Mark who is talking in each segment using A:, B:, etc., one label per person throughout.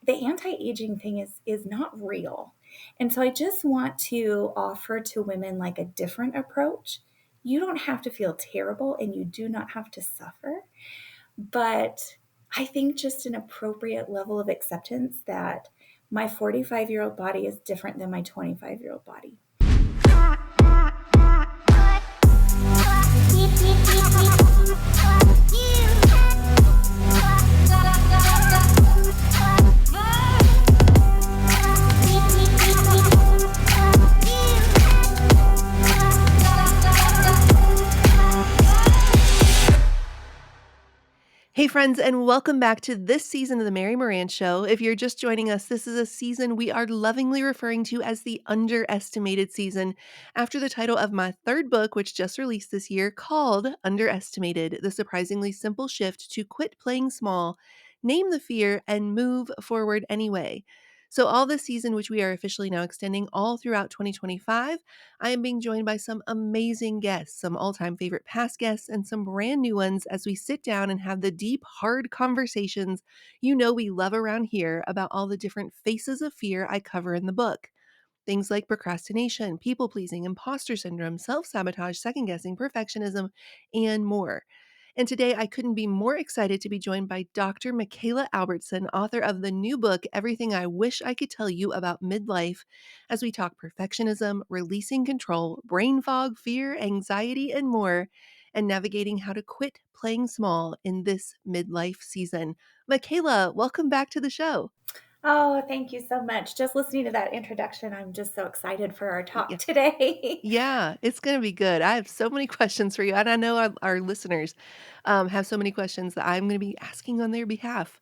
A: the anti-aging thing is not real. And so I just want to offer to women like a different approach. You don't have to feel terrible and you do not have to suffer. But I think just an appropriate level of acceptance that my 45-year-old body is different than my 25-year-old body.
B: Hey, friends, and welcome back to this season of The Mary Moran Show. If you're just joining us, this is a season we are lovingly referring to as the underestimated season, after the title of my third book, which just released this year, called Underestimated: The Surprisingly Simple Shift to Quit Playing Small, Name the Fear, and Move Forward Anyway. So, all this season, which we are officially now extending all throughout 2025, I am being joined by some amazing guests, some all-time favorite past guests, and some brand new ones as we sit down and have the deep, hard conversations you know we love around here about all the different faces of fear I cover in the book. Things like procrastination, people pleasing, imposter syndrome, self sabotage, second guessing, perfectionism, and more. And today I couldn't be more excited to be joined by Dr. Mikala Albertson, author of the new book, Everything I Wish I Could Tell You About Midlife, as we talk perfectionism, releasing control, brain fog, fear, anxiety, and more, and navigating how to quit playing small in this midlife season. Mikala, welcome back to the show.
A: Oh, thank you so much. Just listening to that introduction, I'm just so excited for our talk
B: Yeah.
A: today.
B: Yeah, it's going to be good. I have so many questions for you, and I know our listeners have so many questions that I'm going to be asking on their behalf.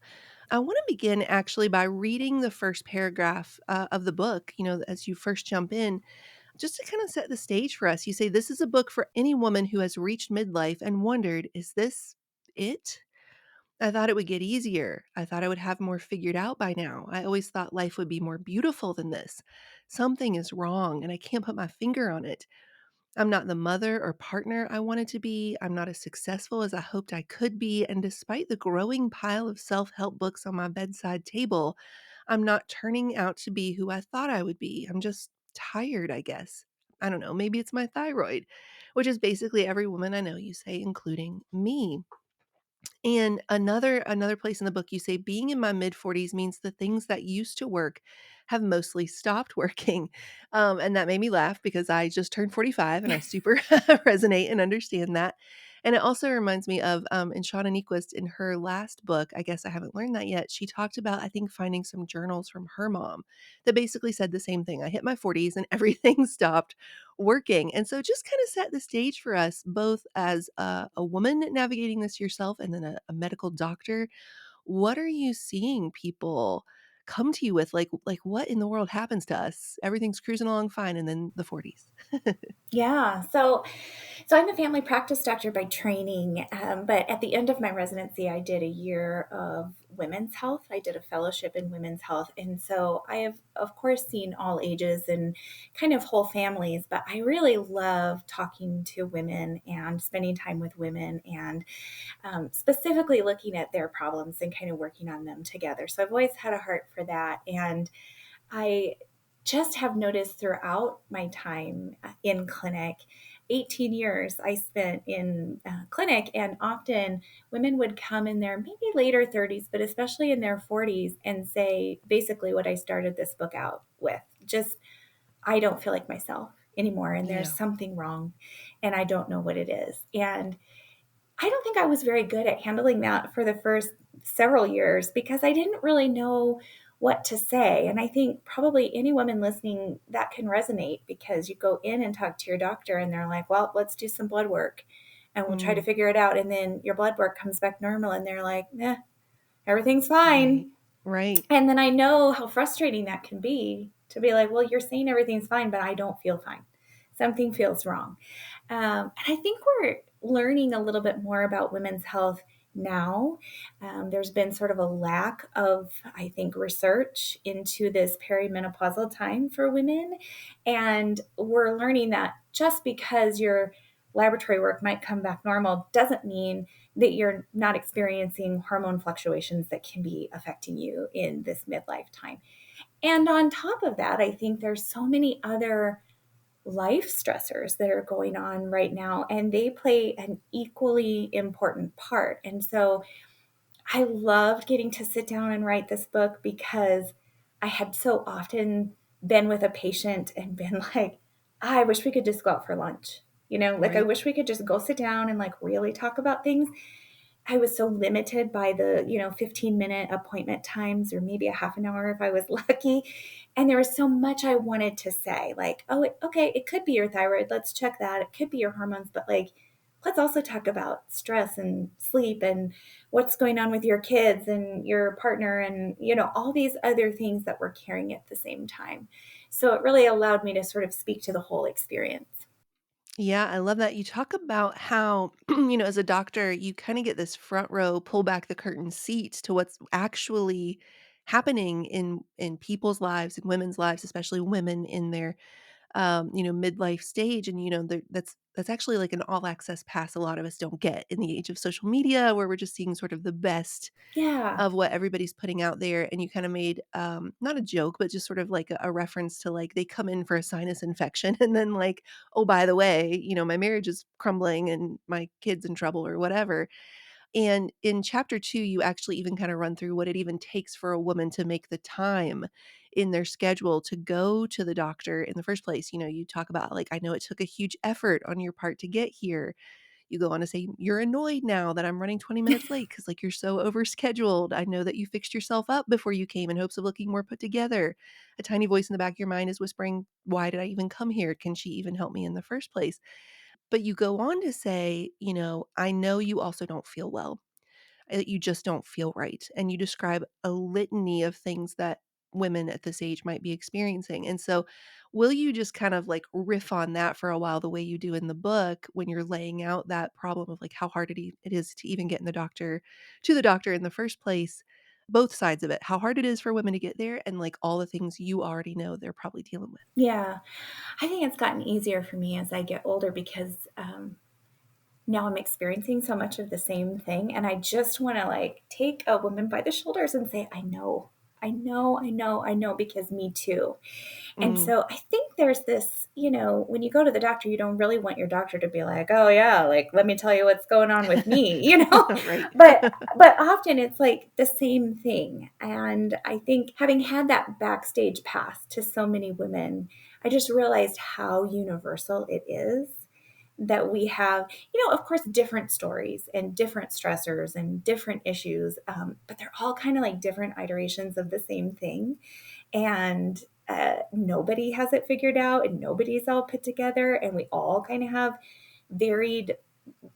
B: I want to begin actually by reading the first paragraph of the book, as you first jump in, just to kind of set the stage for us. You say, "This is a book for any woman who has reached midlife and wondered, is this it? I thought it would get easier. I thought I would have more figured out by now. I always thought life would be more beautiful than this. Something is wrong, and I can't put my finger on it. I'm not the mother or partner I wanted to be. I'm not as successful as I hoped I could be. And despite the growing pile of self help books on my bedside table, I'm not turning out to be who I thought I would be. I'm just tired, I guess. I don't know. Maybe it's my thyroid," which is basically every woman I know, you say, including me. And another place in the book, you say, "Being in my mid 40s means the things that used to work have mostly stopped working." And that made me laugh because I just turned 45 and I super resonate and understand that. And it also reminds me of in Shauna Nequist, in her last book, I guess I haven't learned that yet. She talked about, I think, finding some journals from her mom that basically said the same thing. I hit my 40s and everything stopped working. And so just kind of set the stage for us both as a woman navigating this yourself and then a medical doctor. What are you seeing people come to you with? Like what in the world happens to us? Everything's cruising along fine, and then the 40s.
A: Yeah. So I'm a family practice doctor by training, but at the end of my residency, I did a year of women's health. I did a fellowship in women's health. And so I have, of course, seen all ages and kind of whole families, but I really love talking to women and spending time with women and specifically looking at their problems and kind of working on them together. So I've always had a heart for that. And I just have noticed throughout my time in clinic, 18 years I spent in clinic, and often women would come in their maybe later 30s, but especially in their 40s, and say basically what I started this book out with: just, I don't feel like myself anymore, and there's
B: Yeah.
A: something wrong, and I don't know what it is. And I don't think I was very good at handling that for the first several years because I didn't really know what to say. And I think probably any woman listening that can resonate, because you go in and talk to your doctor and they're like, well, let's do some blood work and we'll try to
B: Mm,
A: figure it out. And then your blood work comes back normal and they're like, nah, everything's
B: right.
A: fine.
B: Right.
A: And then I know how frustrating that can be to be like, well, you're saying everything's fine, but I don't feel fine. Something feels wrong. And I think we're learning a little bit more about women's health now. There's been sort of a lack of, I think, research into this perimenopausal time for women. And we're learning that just because you're laboratory work might come back normal doesn't mean that you're not experiencing hormone fluctuations that can be affecting you in this midlife time. And on top of that, I think there's so many other life stressors that are going on right now, and they play an equally important part. And so I loved getting to sit down and write this book because I had so often been with a patient and been like, I wish we could just go out for lunch. Like I
B: Right.
A: wish we could just go sit down and like really talk about things. I was so limited by the, 15-minute appointment times or maybe a half an hour if I was lucky. And there was so much I wanted to say, like, oh, okay, it could be your thyroid. Let's check that. It could be your hormones, but like, let's also talk about stress and sleep and what's going on with your kids and your partner and, all these other things that we're carrying at the same time. So it really allowed me to sort of speak to the whole experience.
B: Yeah, I love that. You talk about how, as a doctor, you kind of get this front row, pull back the curtain seat to what's actually happening in people's lives, in women's lives, especially women in their midlife stage. And that's actually like an all access pass a lot of us don't get in the age of social media, where we're just seeing sort of the best
A: Yeah.
B: of what everybody's putting out there. And you kind of made not a joke, but just sort of like a reference to like they come in for a sinus infection and then like, oh, by the way, my marriage is crumbling and my kid's in trouble or whatever. And in chapter 2, you actually even kind of run through what it even takes for a woman to make the time in their schedule to go to the doctor in the first place. You talk about like, I know it took a huge effort on your part to get here. You go on to say, "You're annoyed now that I'm running 20 minutes late because like you're so overscheduled. I know that you fixed yourself up before you came in hopes of looking more put together." A tiny voice in the back of your mind is whispering, "Why did I even come here? Can she even help me in the first place?" But you go on to say, "I know you also don't feel well, that you just don't feel right." And you describe a litany of things that women at this age might be experiencing. And so, will you just kind of like riff on that for a while, the way you do in the book, when you're laying out that problem of like how hard it is to even get in the doctor to the doctor in the first place? Both sides of it, how hard it is for women to get there, and like all the things you already know they're probably dealing with.
A: Yeah. I think it's gotten easier for me as I get older because now I'm experiencing so much of the same thing. And I just want to like take a woman by the shoulders and say, I know, I know, I know, I know, because me too. And
B: Mm,
A: so I think there's this, when you go to the doctor, you don't really want your doctor to be like, oh yeah, like let me tell you what's going on with me,
B: right.
A: but often it's like the same thing. And I think having had that backstage pass to so many women, I just realized how universal it is that we have, of course, different stories and different stressors and different issues, but they're all kind of like different iterations of the same thing. And nobody has it figured out and nobody's all put together. And we all kind of have varied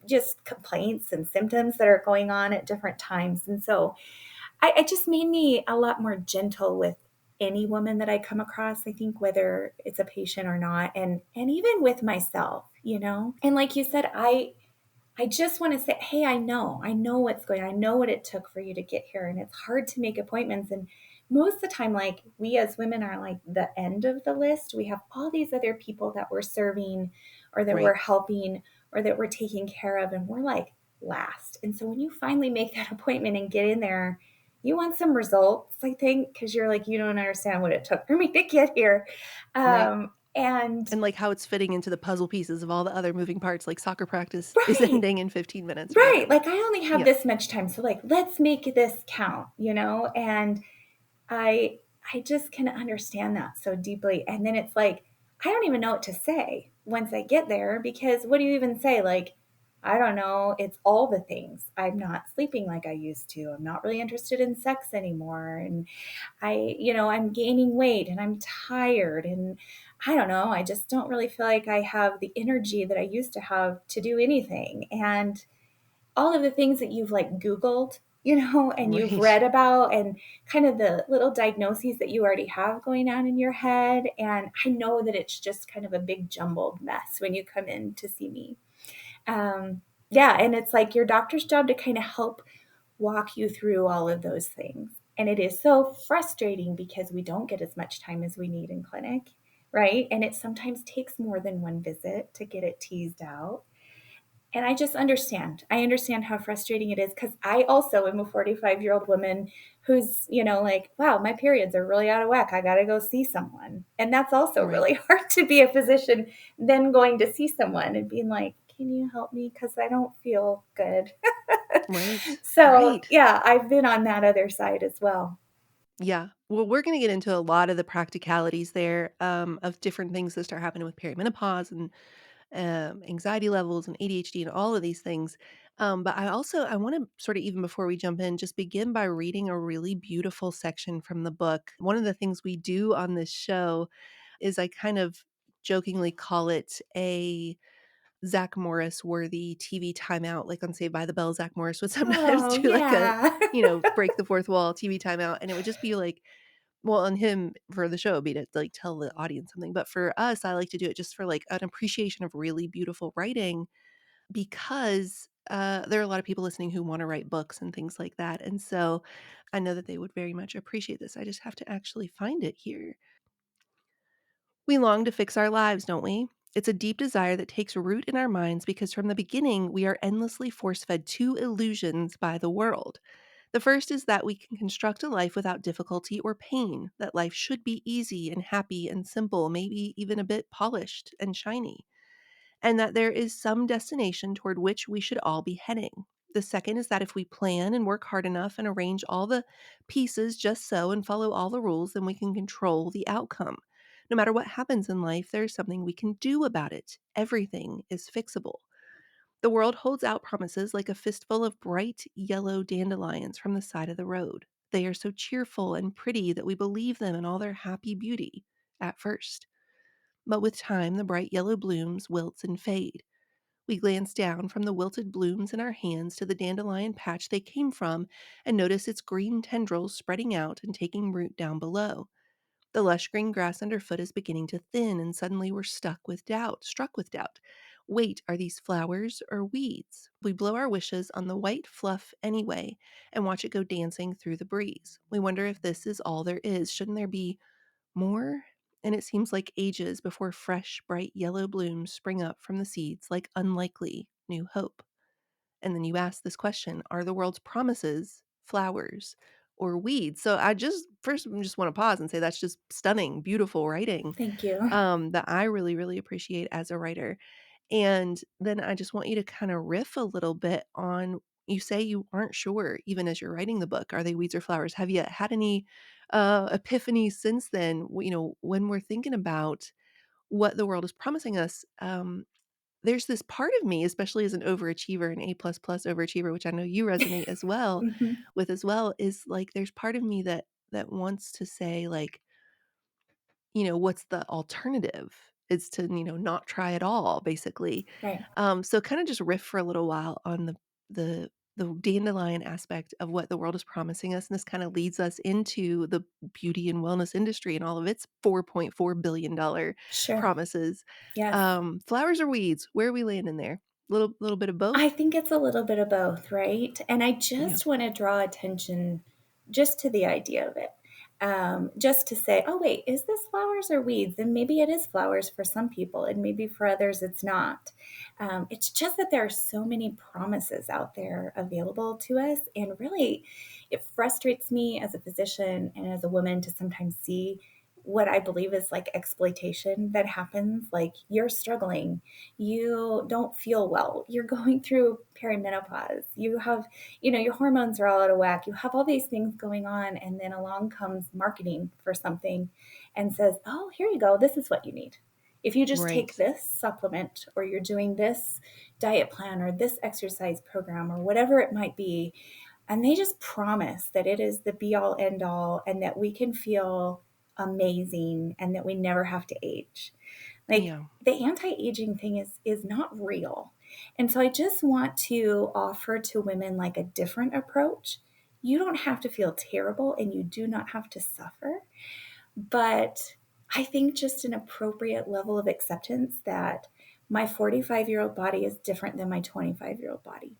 A: just complaints and symptoms that are going on at different times. And so it just made me a lot more gentle with any woman that I come across, I think, whether it's a patient or not, and even with myself, And like you said, I just want to say, hey, I know what's going on. I know what it took for you to get here. And it's hard to make appointments. And most of the time, like we as women are like the end of the list. We have all these other people that we're serving or that we're
B: Right.
A: helping or that we're taking care of. And we're like last. And so when you finally make that appointment and get in there, you want some results, I think, because you're like, you don't understand what it took for me to get here.
B: Right.
A: And
B: And like how it's fitting into the puzzle pieces of all the other moving parts, like soccer practice is
A: right.
B: ending in 15 minutes or
A: Right.
B: whatever.
A: Like I only have
B: Yep.
A: this much time. So like let's make this count, And I I just can understand that so deeply. And then it's like I don't even know what to say once I get there because what do you even say? Like, I don't know. It's all the things. I'm not sleeping like I used to. I'm not really interested in sex anymore. And I'm gaining weight and I'm tired and I don't know. I just don't really feel like I have the energy that I used to have to do anything. And all of the things that you've like Googled, and you've
B: Right.
A: read about and kind of the little diagnoses that you already have going on in your head. And I know that it's just kind of a big jumbled mess when you come in to see me. Yeah. And it's like your doctor's job to kind of help walk you through all of those things. And it is so frustrating because we don't get as much time as we need in clinic, right? And it sometimes takes more than one visit to get it teased out. And I just understand. I understand how frustrating it is because I also am a 45-year-old woman who's, like, wow, my periods are really out of whack. I got to go see someone. And that's also
B: Right.
A: really hard to be a physician, then going to see someone and being like, can you help me? Because I don't feel good.
B: Right.
A: So,
B: Right.
A: yeah, I've been on that other side as well.
B: Yeah. Well, we're gonna get into a lot of the practicalities there, of different things that start happening with perimenopause and anxiety levels and ADHD and all of these things. But I want to sort of, even before we jump in, just begin by reading a really beautiful section from the book. One of the things we do on this show is I kind of jokingly call it a Zach Morris worthy TV timeout, like on Saved by the Bell. Zach Morris would sometimes
A: Oh,
B: do like a,
A: yeah.
B: break the fourth wall TV timeout, and it would just be like, well, on him for the show would be to like tell the audience something, but for us, I like to do it just for like an appreciation of really beautiful writing because there are a lot of people listening who want to write books and things like that, and so I know that they would very much appreciate this. I just have to actually find it here. We long to fix our lives, don't we? It's a deep desire that takes root in our minds because from the beginning, we are endlessly force fed two illusions by the world. The first is that we can construct a life without difficulty or pain, that life should be easy and happy and simple, maybe even a bit polished and shiny, and that there is some destination toward which we should all be heading. The second is that if we plan and work hard enough and arrange all the pieces just so and follow all the rules, then we can control the outcome. No matter what happens in life, there's something we can do about it. Everything is fixable. The world holds out promises like a fistful of bright yellow dandelions from the side of the road. They are so cheerful and pretty that we believe them in all their happy beauty at first. But with time, the bright yellow blooms wilt and fade. We glance down from the wilted blooms in our hands to the dandelion patch they came from and notice its green tendrils spreading out and taking root down below. The lush green grass underfoot is beginning to thin, and suddenly we're struck with doubt. Wait, are these flowers or weeds? We blow our wishes on the white fluff anyway and watch it go dancing through the breeze. We wonder if this is all there is. Shouldn't there be more? And it seems like ages before fresh, bright yellow blooms spring up from the seeds like unlikely new hope. And then you ask this question: are the world's promises flowers or weeds? So I just want to pause and say that's just stunning, beautiful writing
A: Thank you.
B: that I really, really appreciate as a writer. And then I just want you to kind of riff a little bit on, you say you aren't sure even as you're writing the book, are they weeds or flowers? Have you had any epiphanies since then? When we're thinking about what the world is promising us, there's this part of me, especially as an overachiever, an A plus plus overachiever, which I know you resonate as well
A: Mhm.
B: with as well, is like there's part of me that wants to say like, what's the alternative? Is to, not try at all, basically.
A: Right.
B: So kind of just riff for a little while on the the dandelion aspect of what the world is promising us, and this kind of leads us into the beauty and wellness industry and all of its $4.4 billion
A: Sure.
B: promises.
A: Yes.
B: Flowers or weeds? Where are we landing there? Little bit of
A: I
B: both.
A: think it's a little bit of both, right? And I
B: Yeah.
A: just want to draw attention just to the idea of it. Just to say, oh, wait, is this flowers or weeds? And maybe it is flowers for some people, and maybe for others it's not. It's just that there are so many promises out there available to us. And really, it frustrates me as a physician and as a woman to sometimes see what I believe is like exploitation that happens. Like, you're struggling, you don't feel well, you're going through perimenopause, you have, your hormones are all out of whack, you have all these things going on, and then along comes marketing for something and says, oh, here you go, this is what you need. If you just take
B: Right.
A: this supplement, or you're doing this diet plan or this exercise program or whatever it might be, and they just promise that it is the be all end all and that we can feel amazing and that we never have to age. Like,
B: Yeah.
A: the anti-aging thing is not real. And so I just want to offer to women like a different approach. You don't have to feel terrible and you do not have to suffer, but I think just an appropriate level of acceptance that my 45-year-old body is different than my 25-year-old body.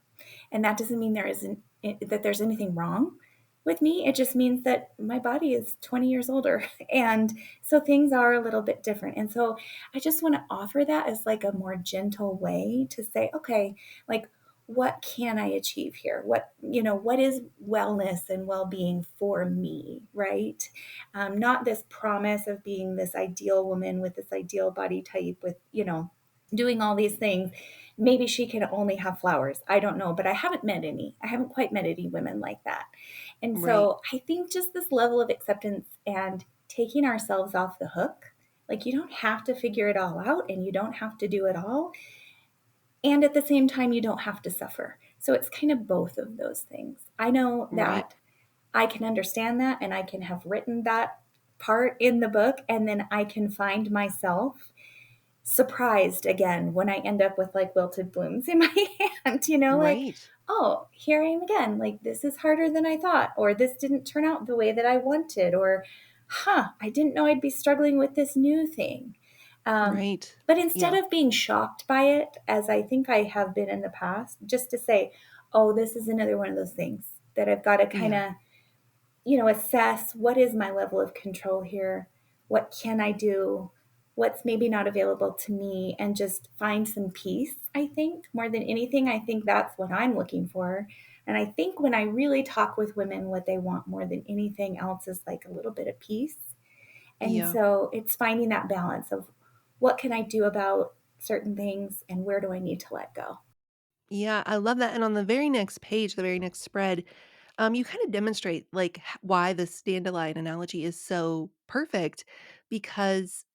A: And that doesn't mean that there's anything wrong. With me, it just means that my body is 20 years older. And so things are a little bit different. And so I just want to offer that as like a more gentle way to say, okay, like, what can I achieve here? What is wellness and well being for me, right? Not this promise of being this ideal woman with this ideal body type, with, doing all these things. Maybe she can only have flowers. I don't know, but I haven't met any. I haven't quite met any women like that. And
B: Right.
A: so I think just this level of acceptance and taking ourselves off the hook, like, you don't have to figure it all out and you don't have to do it all. And at the same time, you don't have to suffer. So it's kind of both of those things. I know
B: Right.
A: that I can understand that and I can have written that part in the book, and then I can find myself surprised again when I end up with like wilted blooms in my hand, like,
B: Right.
A: oh, here I am again. Like, this is harder than I thought, or this didn't turn out the way that I wanted, or, I didn't know I'd be struggling with this new thing. Um,
B: Right.
A: but instead
B: Yeah.
A: of being shocked by it, as I think I have been in the past, just to say, oh, this is another one of those things that I've got to kind
B: Yeah.
A: of, assess what is my level of control here? What can I do? What's maybe not available to me? And just find some peace, I think, more than anything. I think that's what I'm looking for. And I think when I really talk with women, what they want more than anything else is like a little bit of peace. And
B: Yeah.
A: so it's finding that balance of what can I do about certain things and where do I need to let go?
B: Yeah, I love that, and on the very next page, the very next spread, you kinda demonstrate, like, why this dandelion analogy is so perfect because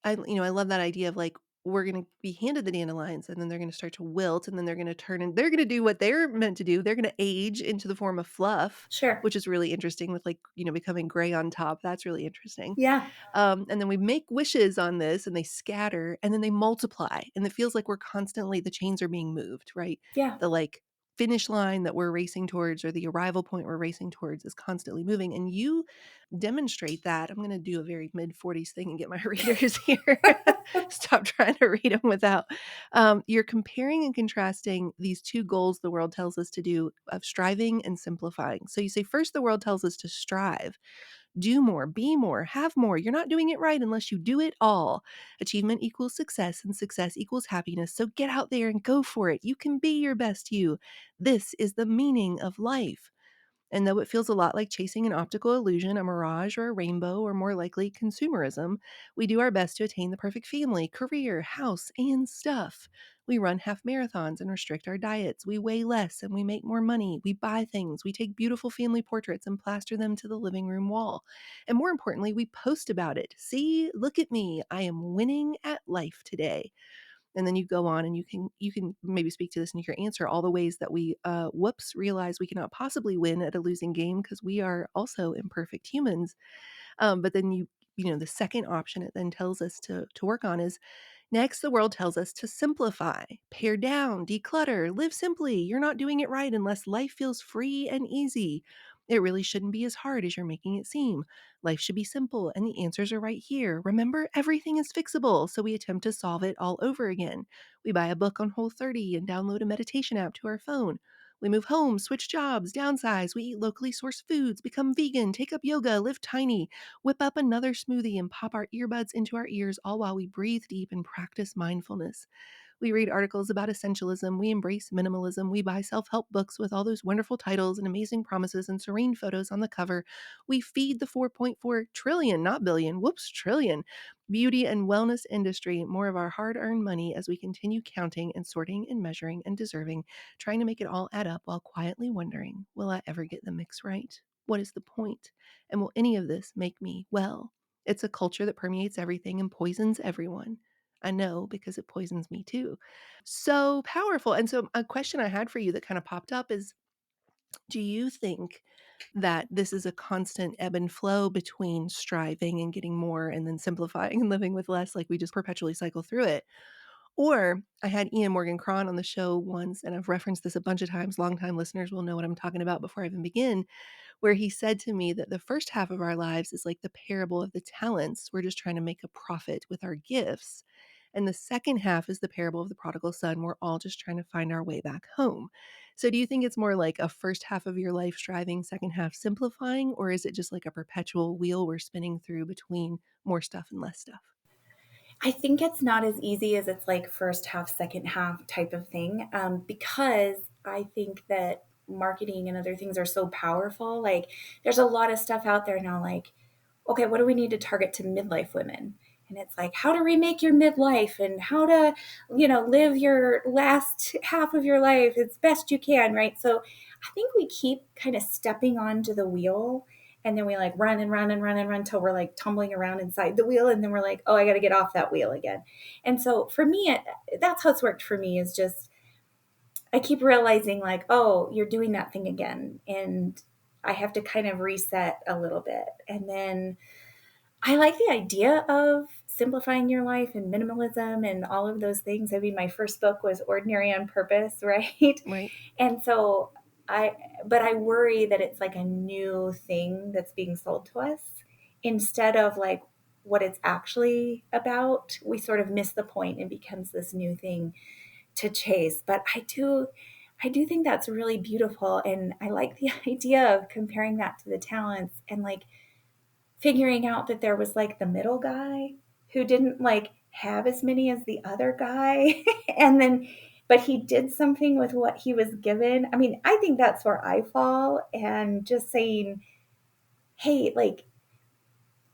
B: I love that idea of, like, we're gonna be handed the dandelions, and then they're gonna start to wilt, and then they're gonna turn and they're gonna do what they're meant to do. They're gonna age into the form of fluff,
A: Sure.
B: which is really interesting with, like, becoming gray on top. That's really interesting.
A: Yeah.
B: And then we make wishes on this, and they scatter, and then they multiply, and it feels like we're constantly the chains are being moved, right?
A: Yeah.
B: The, like, finish line that we're racing towards or the arrival point we're racing towards is constantly moving, and you demonstrate that. I'm gonna do a very mid-40s thing and get my readers here. Stop trying to read them without. You're comparing and contrasting these 2 goals the world tells us to do of striving and simplifying. So you say, first, the world tells us to strive, do more, be more, have more. You're not doing it right unless you do it all. Achievement equals success, and success equals happiness. So get out there and go for it. You can be your best you. This is the meaning of life. And though it feels a lot like chasing an optical illusion, a mirage, or a rainbow, or more likely consumerism, we do our best to attain the perfect family, career, house, and stuff. We run half marathons and restrict our diets. We weigh less and we make more money. We buy things. We take beautiful family portraits and plaster them to the living room wall. And more importantly, we post about it. See, look at me. I am winning at life today. And then you go on and you can maybe speak to this in your answer, all the ways that we whoops realize we cannot possibly win at a losing game because we are also imperfect humans. But then the second option it then tells us to work on is, next, the world tells us to simplify, pare down, declutter, live simply. You're not doing it right unless life feels free and easy. It really shouldn't be as hard as you're making it seem. Life should be simple, and the answers are right here. Remember, everything is fixable, so we attempt to solve it all over again. We buy a book on Whole30 and download a meditation app to our phone. We move home, switch jobs, downsize. We eat locally sourced foods, become vegan, take up yoga, live tiny, whip up another smoothie, and pop our earbuds into our ears, all while we breathe deep and practice mindfulness. We read articles about essentialism. We embrace minimalism. We buy self help books with all those wonderful titles and amazing promises and serene photos on the cover. We feed the 4.4 trillion, not billion, whoops, trillion, beauty and wellness industry more of our hard earned money as we continue counting and sorting and measuring and deserving, trying to make it all add up while quietly wondering, will I ever get the mix right? What is the point? And will any of this make me well? It's a culture that permeates everything and poisons everyone. I know because it poisons me too. So powerful. And so, a question I had for you that kind of popped up is, do you think that this is a constant ebb and flow between striving and getting more and then simplifying and living with less? Like we just perpetually cycle through it. Or I had Ian Morgan Cron on the show once, and I've referenced this a bunch of times. Longtime listeners will know what I'm talking about before I even begin, where he said to me that the first half of our lives is like the parable of the talents. We're just trying to make a profit with our gifts. And the second half is the parable of the prodigal son. We're all just trying to find our way back home. So do you think it's more like a first half of your life striving, second half simplifying, or is it just like a perpetual wheel we're spinning through between more stuff and less stuff?
A: I think it's not as easy as it's like first half, second half type of thing, because I think that marketing and other things are so powerful. Like, there's a lot of stuff out there now, like, okay, what do we need to target to midlife women? And it's like how to remake your midlife and how to, live your last half of your life as best you can, right? So I think we keep kind of stepping onto the wheel and then we like run and run and run and run till we're like tumbling around inside the wheel and then we're like, oh, I got to get off that wheel again. And so for me, that's how it's worked for me is just I keep realizing like, oh, you're doing that thing again. And I have to kind of reset a little bit. And then I like the idea of simplifying your life and minimalism and all of those things. I mean, my first book was Ordinary on Purpose, right?
B: Right.
A: And so but I worry that it's like a new thing that's being sold to us instead of like what it's actually about. We sort of miss the point and becomes this new thing to chase. But I do think that's really beautiful. And I like the idea of comparing that to the talents and like figuring out that there was like the middle guy who didn't like have as many as the other guy and then but he did something with what he was given. I mean, I think that's where I fall and just saying, "Hey, like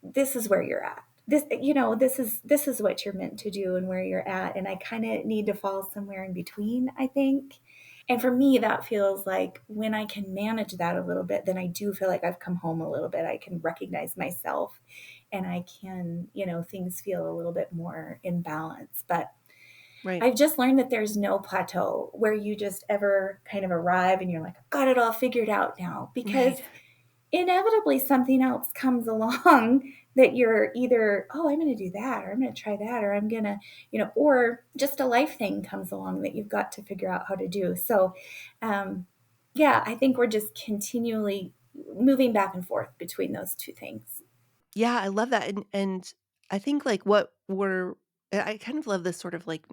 A: this is where you're at. This is what you're meant to do and where you're at." And I kind of need to fall somewhere in between, I think. And for me, that feels like when I can manage that a little bit, then I do feel like I've come home a little bit. I can recognize myself and I can, things feel a little bit more in balance. But
B: Right.
A: I've just learned that there's no plateau where you just ever kind of arrive and you're like, I've got it all figured out now.
B: Right.
A: Because inevitably something else comes along that you're either, oh, I'm going to do that, or I'm going to try that, or I'm going to, or just a life thing comes along that you've got to figure out how to do. So, um, yeah, I think we're just continually moving back and forth between those two things.
B: Yeah, I love that, and I think, like, what we're I kind of love this sort of, like,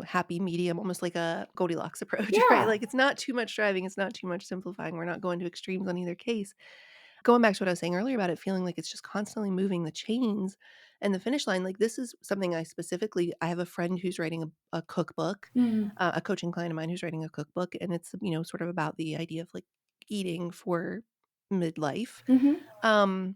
B: happy medium, almost like a Goldilocks approach, right?
A: Yeah.
B: Like, it's not too much driving, it's not too much simplifying, we're not going to extremes on either case. Going back to what I was saying earlier about it feeling like it's just constantly moving the chains and the finish line, like, this is something I have a friend who's writing a cookbook,
A: Mm.
B: a coaching client of mine who's writing a cookbook, and it's, sort of about the idea of, like, eating for midlife.
A: Hmm.
B: Um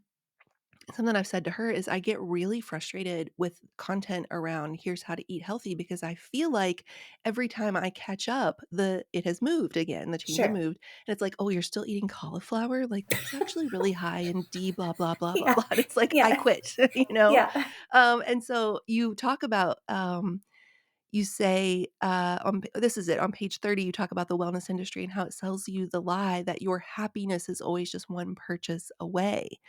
B: Something I've said to her is I get really frustrated with content around here's how to eat healthy because I feel like every time I catch up, it has moved again. The chains have
A: Sure.
B: moved. And it's like, oh, you're still eating cauliflower? Like that's actually really high in D blah blah blah blah
A: Yeah.
B: blah. And it's like I
A: Yeah.
B: quit, you know?
A: Yeah.
B: And so you talk about you say this is it on page 30 you talk about the wellness industry and how it sells you the lie that your happiness is always just one purchase away,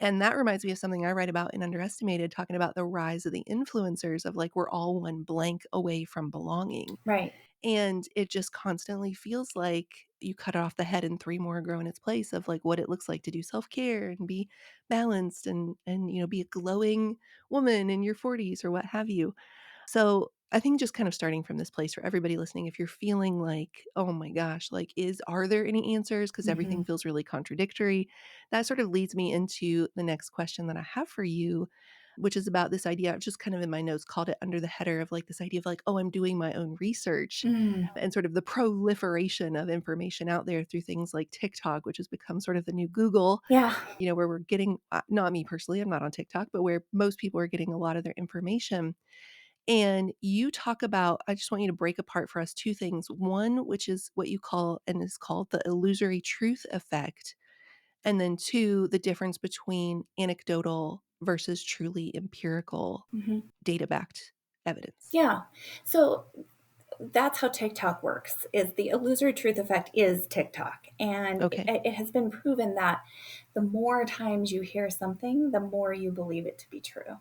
B: and that reminds me of something I write about in Underestimated, talking about the rise of the influencers of like, we're all one blank away from belonging.
A: Right.
B: And it just constantly feels like you cut off the head and three more grow in its place of like what it looks like to do self-care and be balanced and be a glowing woman in your 40s or what have you. So I think just kind of starting from this place for everybody listening, if you're feeling like, oh my gosh, like are there any answers? Because
A: Hmm.
B: everything feels really contradictory. That sort of leads me into the next question that I have for you, which is about this idea. I've just kind of in my notes called it under the header of like this idea of like, oh, I'm doing my own research
A: Mm.
B: and sort of the proliferation of information out there through things like TikTok, which has become sort of the new Google,
A: Yeah.
B: where we're getting, not me personally, I'm not on TikTok, but where most people are getting a lot of their information. And you talk about, I just want you to break apart for us two things. One, which is what you call and is called the illusory truth effect. And then two, the difference between anecdotal versus truly empirical
A: Hmm.
B: data backed evidence.
A: Yeah. So that's how TikTok works is the illusory truth effect is TikTok. And
B: Okay.
A: it has been proven that the more times you hear something, the more you believe it to be true.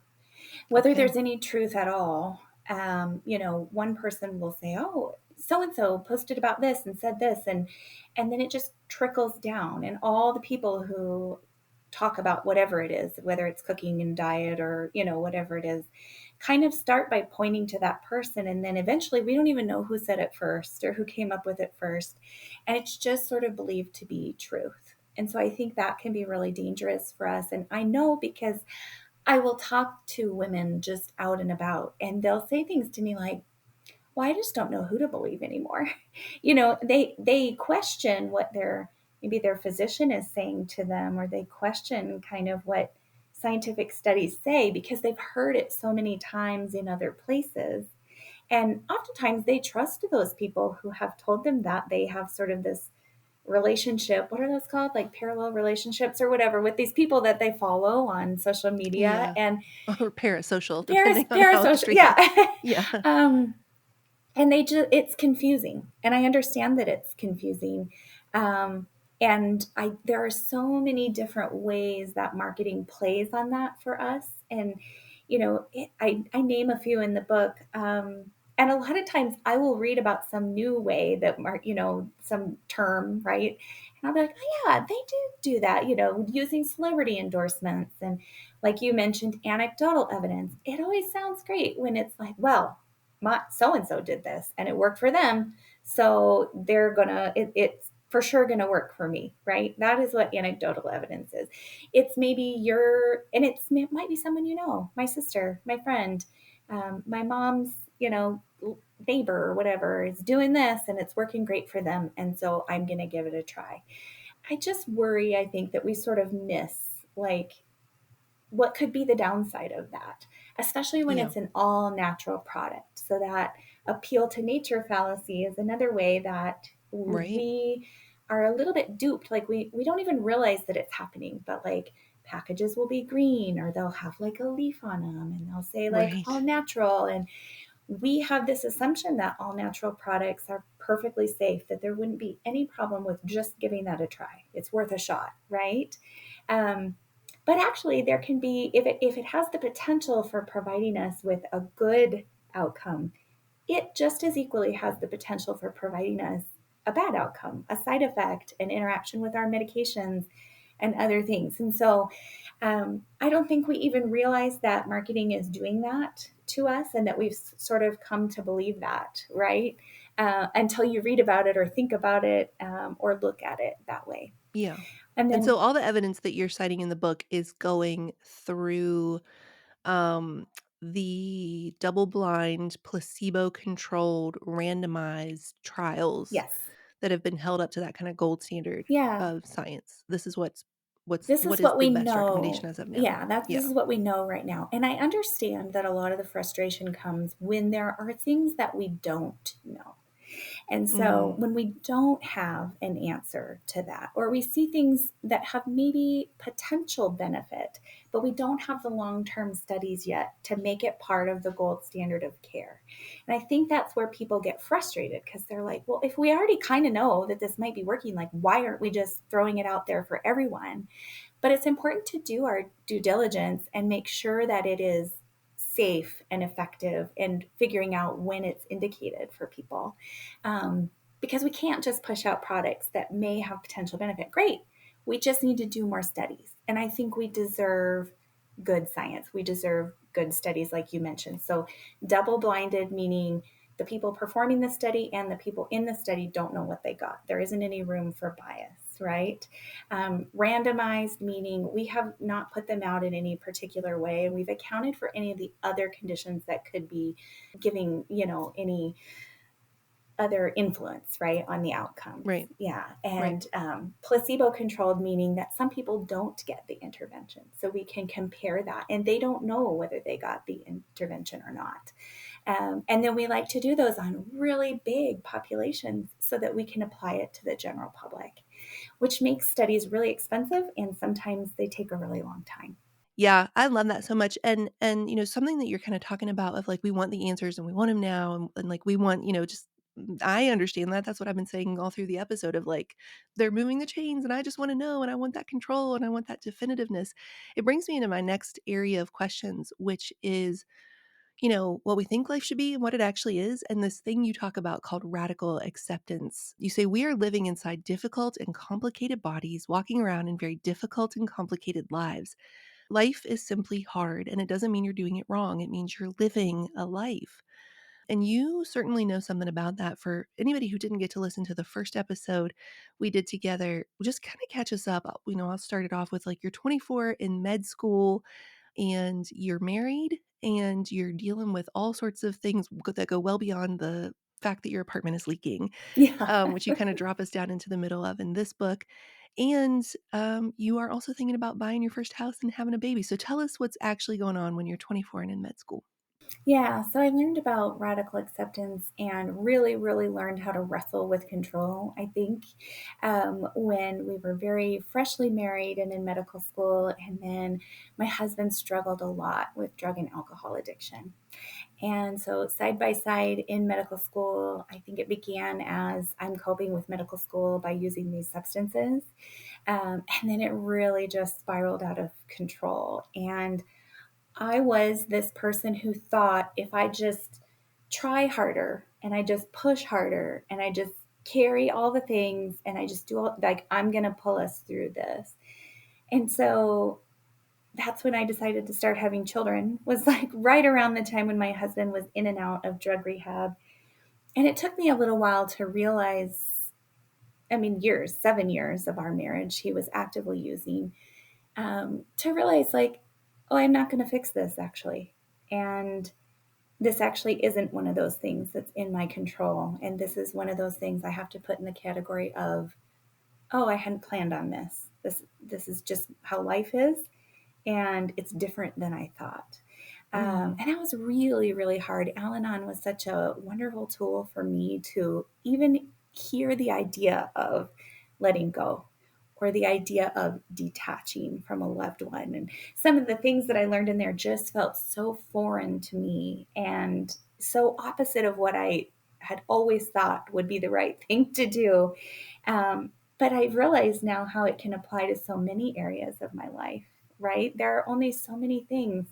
A: Whether
B: Okay.
A: there's any truth at all, one person will say, oh, so and so posted about this and said this and then it just trickles down and all the people who talk about whatever it is, whether it's cooking and diet or, whatever it is, kind of start by pointing to that person. And then eventually we don't even know who said it first or who came up with it first. And it's just sort of believed to be truth. And so I think that can be really dangerous for us. And I know because I will talk to women just out and about, and they'll say things to me like, well, I just don't know who to believe anymore. They question what maybe their physician is saying to them, or they question kind of what scientific studies say because they've heard it so many times in other places. And oftentimes they trust those people who have told them that they have sort of this relationship. What are those called? Like parallel relationships or whatever with these people that they follow on social media.
B: Yeah.
A: And
B: Or parasocial, depending on how
A: parasocial,
B: extreme.
A: yeah.
B: Yeah.
A: um, and it's confusing, and I understand that it's confusing. um, and there are so many different ways that marketing plays on that for us. And I name a few in the book. And a lot of times I will read about some new way that some term, right? And I'll be like, oh yeah, they do that, using celebrity endorsements, and like you mentioned, anecdotal evidence. It always sounds great when it's like, well, my so and so did this and it worked for them, so it's for sure gonna work for me, right? That is what anecdotal evidence is. It's maybe it might be someone, my sister, my friend, my mom's, neighbor or whatever is doing this and it's working great for them, and so I'm gonna give it a try. I just worry, I think, that we sort of miss, like, what could be the downside of that, especially when
B: Yeah.
A: it's an all natural product. So that appeal to nature fallacy is another way that
B: Right.
A: we are a little bit duped. Like we don't even realize that it's happening, but like packages will be green or they'll have like a leaf on them and they'll say like
B: Right.
A: all natural. And we have this assumption that all natural products are perfectly safe, that there wouldn't be any problem with just giving that a try. It's worth a shot, right? Um, but actually, there can be, if it has the potential for providing us with a good outcome, it just as equally has the potential for providing us a bad outcome, a side effect, an interaction with our medications, and other things. And so I don't think we even realize that marketing is doing that to us and that we've sort of come to believe that, right? Until you read about it or think about it, or look at it that way.
B: Yeah.
A: And
B: And so
A: then,
B: all the evidence that you're citing in the book is going through um, the double-blind, placebo-controlled, randomized trials
A: yes,
B: that have been held up to that kinda gold standard
A: yeah,
B: of science. This is
A: this
B: what
A: is
B: is
A: what
B: the
A: we
B: best recommendation
A: know.
B: as of now.
A: Yeah, this
B: Yeah.
A: is what we know right now. And I understand that a lot of the frustration comes when there are things that we don't know. And so
B: Mm,
A: when we don't have an answer to that, or we see things that have maybe potential benefit, but we don't have the long term studies yet to make it part of the gold standard of care. And I think that's where people get frustrated because they're like, well, if we already kind of know that this might be working, like, why aren't we just throwing it out there for everyone? But it's important to do our due diligence and make sure that it is safe and effective and figuring out when it's indicated for people. Because we can't just push out products that may have potential benefit. Great. We just need to do more studies. And I think we deserve good science. We deserve good studies, like you mentioned. So, double blinded, meaning the people performing the study and the people in the study don't know what they got. There isn't any room for bias, right? Randomized, meaning we have not put them out in any particular way, and we've accounted for any of the other conditions that could be giving, any other influence, right, on the outcomes.
B: right,
A: Yeah.
B: right.
A: And placebo controlled, meaning that some people don't get the intervention. So we can compare that, and they don't know whether they got the intervention or not. And then we like to do those on really big populations so that we can apply it to the general public, which makes studies really expensive and sometimes they take a really long time.
B: Yeah, I love that so much, and something that you're kinda talking about of, like, we want the answers and we want them now, and, like, we want, just I understand that, that's what I've been saying all through the episode of, like, they're moving the chains, and I just wanna know, and I want that control, and I want that definitiveness. It brings me into my next area of questions, which is, what we think life should be and what it actually is. And this thing you talk about called radical acceptance. You say, we are living inside difficult and complicated bodies, walking around in very difficult and complicated lives. Life is simply hard, and it doesn't mean you're doing it wrong. It means you're living a life. And you certainly know something about that. For anybody who didn't get to listen to the first episode we did together, just kind of catch us up. I'll start it off with like you're 24 in med school and you're married and you're dealing with all sorts of things that go well beyond the fact that your apartment is leaking,
A: Yeah.
B: which you kind of drop us down into the middle of in this book. And you are also thinking about buying your first house and having a baby. So tell us what's actually going on when you're 24 and in med school.
A: Yeah, so I learned about radical acceptance and really, really learned how to wrestle with control. I think when we were very freshly married and in medical school, and then my husband struggled a lot with drug and alcohol addiction. And so, side by side in medical school, I think it began as I'm coping with medical school by using these substances. And then it really just spiraled out of control. And I was this person who thought if I just try harder and I just push harder and I just carry all the things and I just do all, like, I'm going to pull us through this. And so that's when I decided to start having children, was like right around the time when my husband was in and out of drug rehab. And it took me a little while to realize, I mean, years, 7 years of our marriage, he was actively using, to realize, like, oh, I'm not going to fix this actually. And this actually isn't one of those things that's in my control. And this is one of those things I have to put in the category of, oh, I hadn't planned on this. This is just how life is, and it's different than I thought.
B: Mm,
A: And that was really, really hard. Al Anon was such a wonderful tool for me to even hear the idea of letting go or the idea of detaching from a loved one. And some of the things that I learned in there just felt so foreign to me and so opposite of what I had always thought would be the right thing to do. But I've realized now how it can apply to so many areas of my life, right? There are only so many things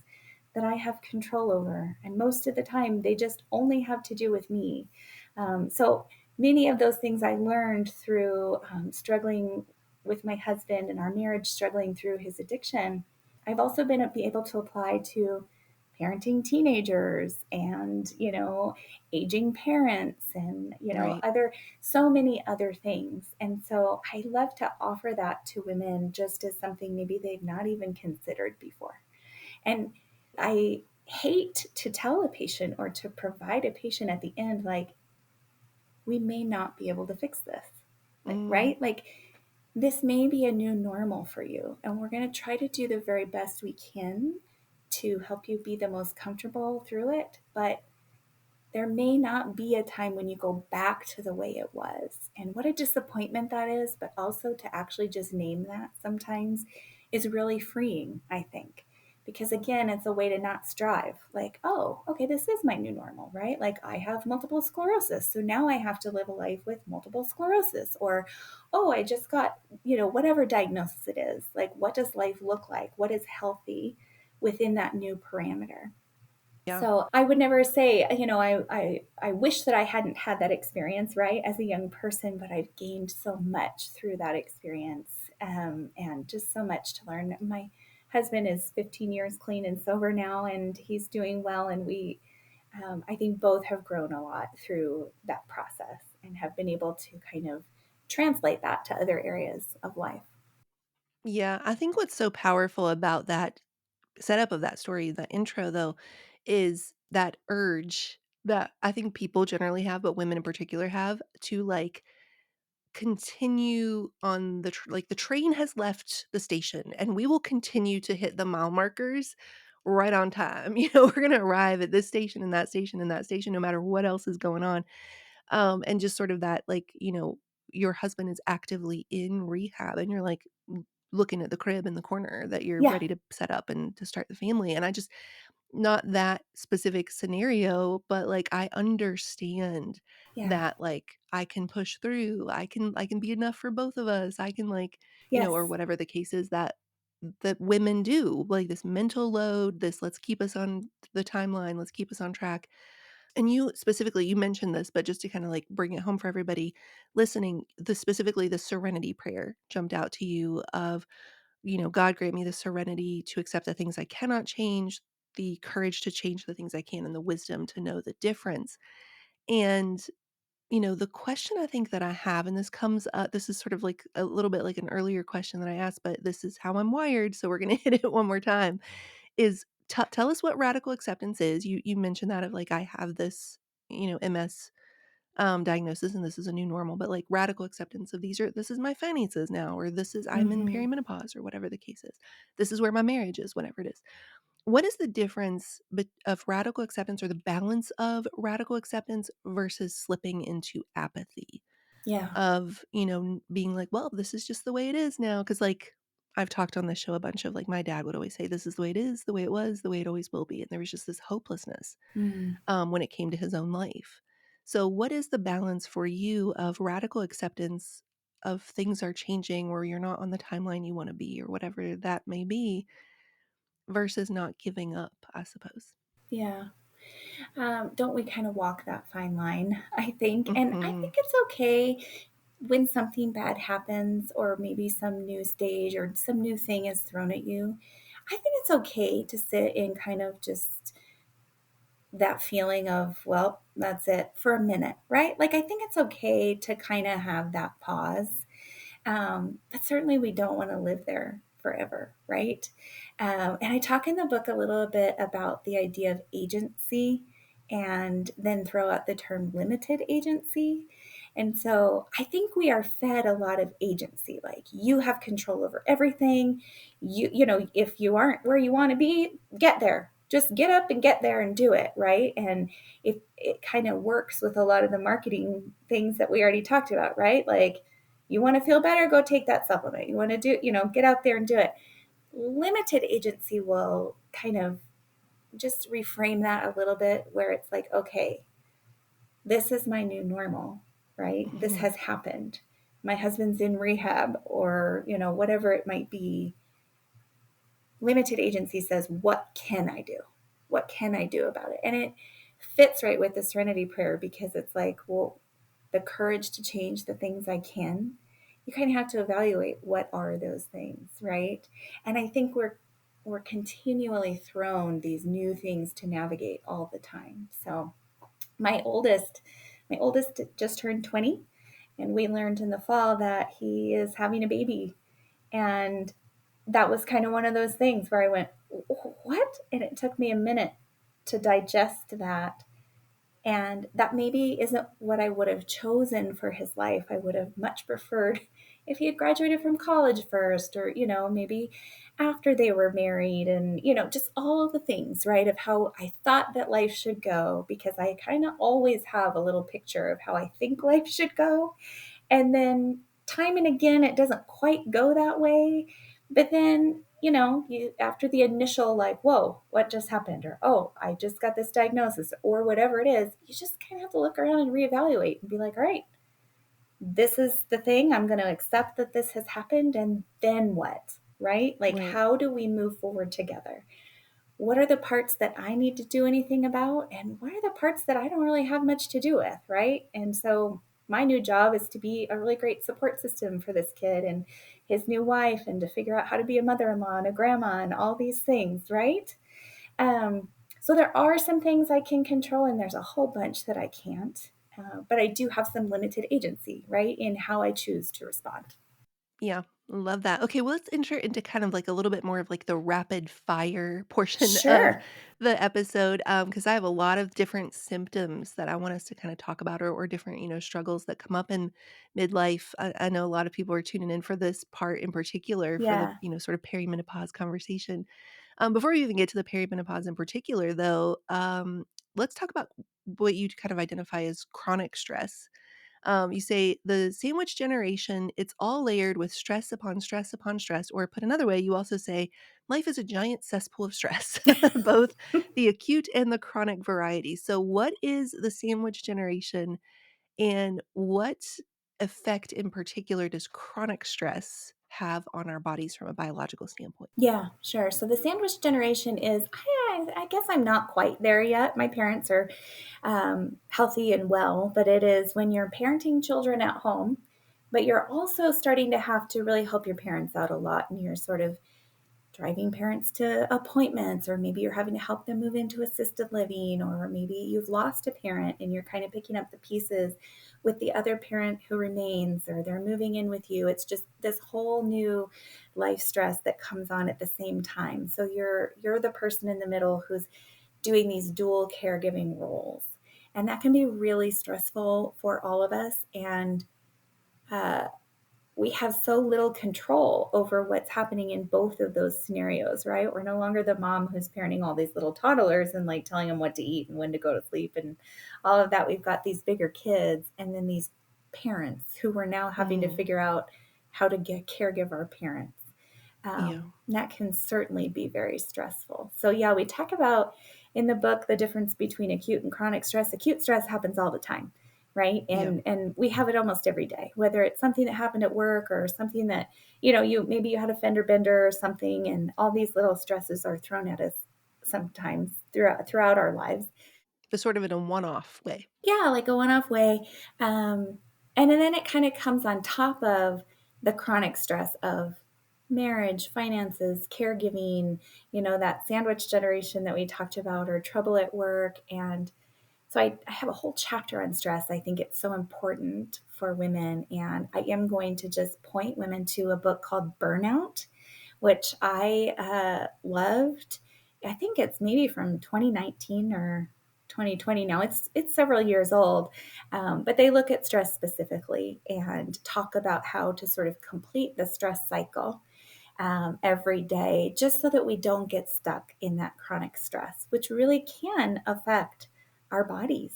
A: that I have control over. And most of the time, they just only have to do with me. So many of those things I learned through struggling with my husband and our marriage, struggling through his addiction. I've also been able to apply to parenting teenagers and, aging parents and,
B: right.
A: other, so many other things. And so I love to offer that to women just as something maybe they've not even considered before. And I hate to tell a patient or to provide a patient at the end, like, we may not be able to fix this, like,
B: Mm.
A: right? Like, this may be a new normal for you. And we're going to try to do the very best we can to help you be the most comfortable through it. But there may not be a time when you go back to the way it was. And what a disappointment that is, but also to actually just name that sometimes is really freeing, I think. Because again, it's a way to not strive. Like, oh, okay, this is my new normal, right? Like, I have multiple sclerosis. So now I have to live a life with multiple sclerosis. Or, oh, I just got, whatever diagnosis it is. Like, what does life look like? What is healthy within that new parameter?
B: Yeah.
A: So I would never say, I wish that I hadn't had that experience, right, as a young person, but I've gained so much through that experience, and just so much to learn. My husband is 15 years clean and sober now, and he's doing well. And I think both have grown a lot through that process and have been able to kind of translate that to other areas of life.
B: Yeah. I think what's so powerful about that setup of that story, the intro though, is that urge that I think people generally have, but women in particular have to like continue on like the train has left the station and we will continue to hit the mile markers right on time. We're going to arrive at this station and that station and that station no matter what else is going on. And just sort of that, like, your husband is actively in rehab and you're like looking at the crib in the corner that you're
A: Yeah,
B: ready to set up and to start the family. And I just, not that specific scenario, but like I understand
A: yeah,
B: that like I can push through. I can be enough for both of us. I can like, or
A: yes.
B: whatever the case is that that women do, like this mental load, this let's keep us on the timeline, let's keep us on track. And you specifically, you mentioned this, but just to kind of like bring it home for everybody listening, specifically the serenity prayer jumped out to you of, God grant me the serenity to accept the things I cannot change, the courage to change the things I can, and the wisdom to know the difference. And the question I think that I have, and this comes up, this is sort of like a little bit like an earlier question that I asked, but this is how I'm wired. So we're going to hit it one more time is tell us what radical acceptance is. You mentioned that of like, I have this, MS diagnosis and this is a new normal, but like radical acceptance of this is my finances now, or this is, I'm in
A: Mhm.
B: perimenopause or whatever the case is. This is where my marriage is, whatever it is. What is the difference of radical acceptance or the balance of radical acceptance versus slipping into apathy
A: Yeah.
B: of, being like, well, this is just the way it is now. Cause like I've talked on this show a bunch of like my dad would always say, this is the way it is, the way it was, the way it always will be. And there was just this hopelessness
A: Mm.
B: when it came to his own life. So, what is the balance for you of radical acceptance of things are changing or you're not on the timeline you want to be or whatever that may be versus not giving up, I suppose?
A: Yeah. Don't we kind of walk that fine line, I think? And I
B: Hmm.
A: think it's okay when something bad happens, or maybe some new stage or some new thing is thrown at you. I think it's okay to sit in kind of just that feeling of, well, that's it for a minute, right? Like, I think it's okay to kind of have that pause, but certainly we don't want to live there forever, right? And I talk in the book a little bit about the idea of agency and then throw out the term limited agency. And so I think we are fed a lot of agency, like you have control over everything. If you aren't where you want to be, get there. Just get up and get there and do it, right? And it kind of works with a lot of the marketing things that we already talked about, right? Like, you want to feel better, go take that supplement. You want to get out there and do it. Limited agency will kind of just reframe that a little bit, where it's like, okay, this is my new normal, right? This
B: Hmm.
A: has happened. My husband's in rehab, or, whatever it might be. Limited agency says, what can I do? What can I do about it? And it fits right with the serenity prayer, because it's like, well, the courage to change the things I can, you kind of have to evaluate what are those things, right? And I think we're continually thrown these new things to navigate all the time. So my oldest, my oldest just turned 20, and we learned in the fall that he is having a baby. And that was kind of one of those things where I went, what? And it took me a minute to digest that. And that maybe isn't what I would have chosen for his life. I would have much preferred if he had graduated from college first, or, maybe after they were married, and, just all the things, right, of how I thought that life should go, because I kind of always have a little picture of how I think life should go. And then time and again, it doesn't quite go that way. But then, you, after the initial, like, whoa, what just happened? Or, oh, I just got this diagnosis, or whatever it is, you just kind of have to look around and reevaluate and be like, all right, this is the thing. I'm going to accept that this has happened. And then what? Right? Like,
B: Right.
A: how do we move forward together? What are the parts that I need to do anything about? And what are the parts that I don't really have much to do with, right? And so my new job is to be a really great support system for this kid and his new wife, and to figure out how to be a mother-in-law and a grandma and all these things, right? Um, so there are some things I can control, and there's a whole bunch that I can't. But I do have some limited agency, right, in how I choose to respond.
B: Yeah, love that. Okay, well, let's enter into kind of like a little bit more of like the rapid fire portion of
A: Sure.
B: the episode, because I have a lot of different symptoms that I want us to kind of talk about, or different, struggles that come up in midlife. I know a lot of people are tuning in for this part in particular for the,
A: Yeah.
B: sort of perimenopause conversation. Before we even get to the perimenopause in particular, though, let's talk about what you kind of identify as chronic stress. You say the sandwich generation, it's all layered with stress upon stress upon stress. Or put another way, you also say life is a giant cesspool of stress, both the acute and the chronic variety. So, what is the sandwich generation, and what effect in particular does chronic stress have on our bodies from a biological standpoint?
A: Yeah, sure. So the sandwich generation is, I guess I'm not quite there yet. My parents are healthy and well, but it is when you're parenting children at home, but you're also starting to have to really help your parents out a lot. And you're sort of driving parents to appointments, or maybe you're having to help them move into assisted living, or maybe you've lost a parent and you're kind of picking up the pieces with the other parent who remains, or they're moving in with you. It's just this whole new life stress that comes on at the same time. So you're the person in the middle who's doing these dual caregiving roles. And that can be really stressful for all of us. And uh, we have so little control over what's happening in both of those scenarios, right? We're no longer the mom who's parenting all these little toddlers and like telling them what to eat and when to go to sleep and all of that. We've got these bigger kids and then these parents who we're now having to
B: Mhm.
A: figure out how to get caregive our parents.
B: Yeah.
A: That can certainly be very stressful. So, yeah, we talk about in the book the difference between acute and chronic stress. Acute stress happens all the time, right?
B: Yeah.
A: And we have it almost every day, whether it's something that happened at work or something that you maybe you had a fender bender or something, and all these little stresses are thrown at us sometimes throughout our lives.
B: The sort of in a one-off way.
A: Yeah, like a one-off way. And then it kind of comes on top of the chronic stress of marriage, finances, caregiving, that sandwich generation that we talked about, or trouble at work. And so I have a whole chapter on stress. I think it's so important for women. And I am going to just point women to a book called Burnout, which I loved. I think it's maybe from 2019 or 2020 now. It's several years old, but they look at stress specifically and talk about how to sort of complete the stress cycle every day, just so that we don't get stuck in that chronic stress, which really can affect our bodies.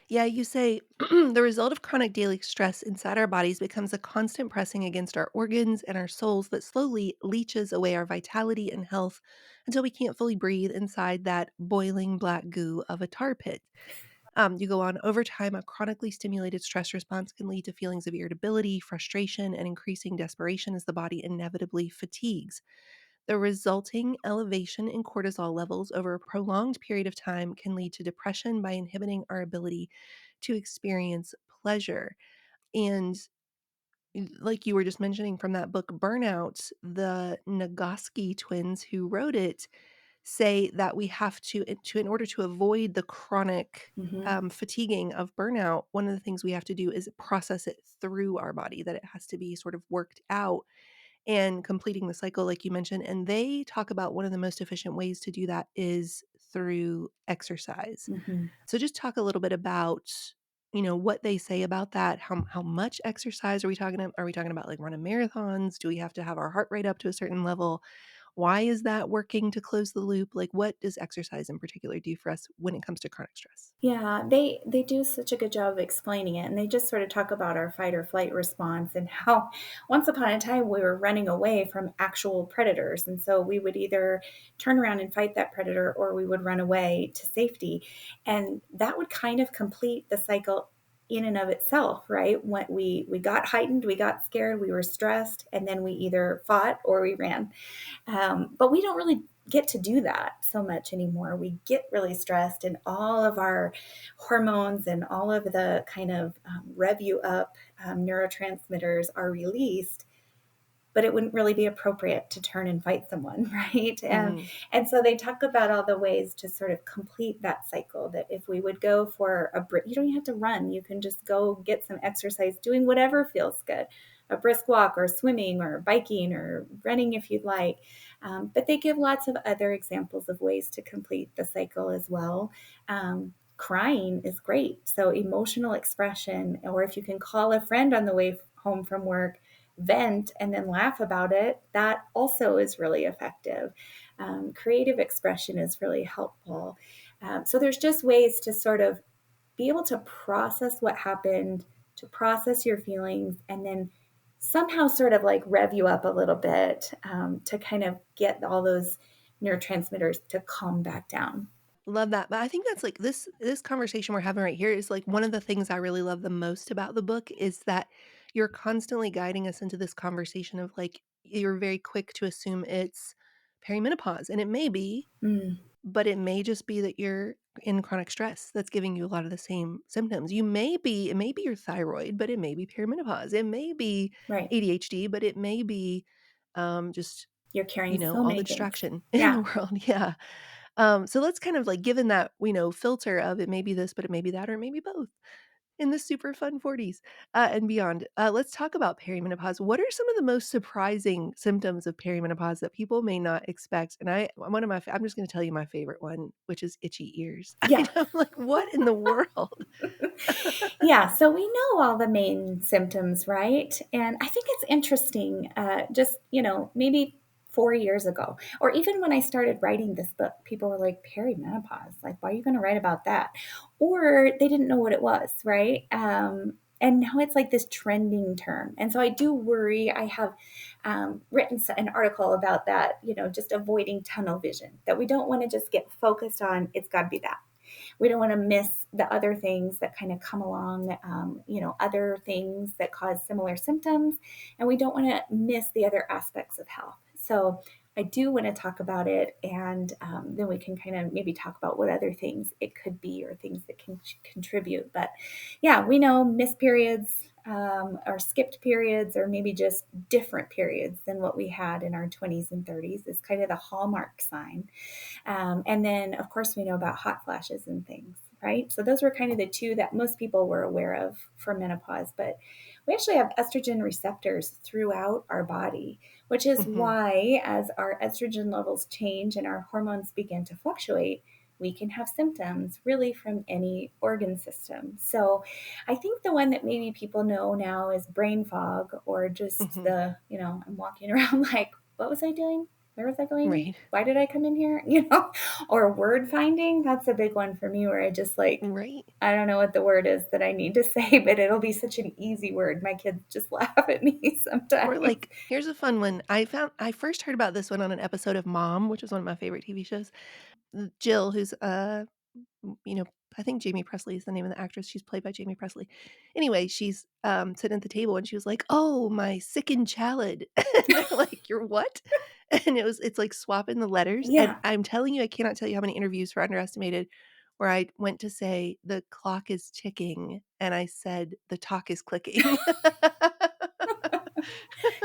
B: Yeah, you say the result of chronic daily stress inside our bodies becomes a constant pressing against our organs and our souls that slowly leaches away our vitality and health until we can't fully breathe inside that boiling black goo of a tar pit. You go on, over time, a chronically stimulated stress response can lead to feelings of irritability, frustration, and increasing desperation as the body inevitably fatigues. The resulting elevation in cortisol levels over a prolonged period of time can lead to depression by inhibiting our ability to experience pleasure. And like you were just mentioning from that book, Burnout, the Nagoski twins who wrote it say that we have to in order to avoid the chronic
A: Hmm.
B: fatiguing of burnout, one of the things we have to do is process it through our body, that it has to be sort of worked out and completing the cycle, like you mentioned. And they talk about one of the most efficient ways to do that is through exercise.
A: Hmm.
B: So just talk a little bit about, what they say about that. How much exercise are we talking about? Are we talking about like running marathons? Do we have to have our heart rate up to a certain level? Why is that working to close the loop? Like, what does exercise in particular do for us when it comes to chronic stress?
A: Yeah, they do such a good job of explaining it, and they just sort of talk about our fight or flight response and how once upon a time we were running away from actual predators, and so we would either turn around and fight that predator or we would run away to safety, and that would kind of complete the cycle in and of itself, right? When we got heightened, we got scared, we were stressed, and then we either fought or we ran. But we don't really get to do that so much anymore. We get really stressed, and all of our hormones and all of the kind of rev you up neurotransmitters are released. But it wouldn't really be appropriate to turn and fight someone, right?
B: Mhm.
A: And so they talk about all the ways to sort of complete that cycle. That if we would go for a break, you don't even have to run. You can just go get some exercise, doing whatever feels good, a brisk walk or swimming or biking or running if you'd like. But they give lots of other examples of ways to complete the cycle as well. Crying is great. So emotional expression, or if you can call a friend on the way home from work, vent and then laugh about it, that also is really effective. Creative expression is really helpful. So there's just ways to sort of be able to process what happened, to process your feelings, and then somehow sort of like rev you up a little bit, to kind of get all those neurotransmitters to calm back down.
B: Love that. But I think that's like this conversation we're having right here is like one of the things I really love the most about the book is that you're constantly guiding us into this conversation of like you're very quick to assume it's perimenopause, and it may be,
A: Mm,
B: but it may just be that you're in chronic stress that's giving you a lot of the same symptoms. It may be your thyroid, but it may be perimenopause. It may be
A: right.
B: ADHD, but it may be, just,
A: You're carrying so
B: all the
A: many things.
B: distraction in the
A: Yeah.
B: world. Yeah. So let's kind of like given that, filter of it may be this, but it may be that, or it may be both in the super fun 40s, and beyond. Let's talk about perimenopause. What are some of the most surprising symptoms of perimenopause that people may not expect? And I'm just going to tell you my favorite one, which is itchy ears.
A: Yeah.
B: I'm like, what in the world?
A: Yeah, so we know all the main symptoms, right? And I think it's interesting, just, maybe 4 years ago, or even when I started writing this book, people were like, perimenopause, like, why are you going to write about that? Or they didn't know what it was, right? And now it's like this trending term. And so I do worry. I have written an article about that, just avoiding tunnel vision, that we don't want to just get focused on it's got to be that. We don't want to miss the other things that kind of come along, other things that cause similar symptoms. And we don't want to miss the other aspects of health. So I do want to talk about it. And then we can kind of maybe talk about what other things it could be or things that can contribute. But yeah, we know missed periods. Or skipped periods, or maybe just different periods than what we had in our 20s and 30s, is kind of the hallmark sign. And then, of course, we know about hot flashes and things, right? So those were kind of the two that most people were aware of for menopause. But we actually have estrogen receptors throughout our body, which is
B: Mhm.
A: why, as our estrogen levels change and our hormones begin to fluctuate, we can have symptoms really from any organ system. So I think the one that maybe people know now is brain fog, or just
B: Mhm.
A: I'm walking around like, what was I doing? Where was I going?
B: Right.
A: Why did I come in here? Or word finding. That's a big one for me, where I just like,
B: Right.
A: I don't know what the word is that I need to say, but it'll be such an easy word. My kids just laugh at me
B: Or
A: sometimes.
B: like, here's a fun one. I first heard about this one on an episode of Mom, which is one of my favorite TV shows. Jill, who's you know, I think Jamie Presley is the name of the actress. She's played by Jamie Presley. Anyway, she's sitting at the table and she was like, "Oh, my sickened chalad." And they're like, "You're what?" And it's like swapping the letters. And
A: Yeah.
B: I'm telling you, I cannot tell you how many interviews for Underestimated where I went to say the clock is ticking and I said the talk is clicking.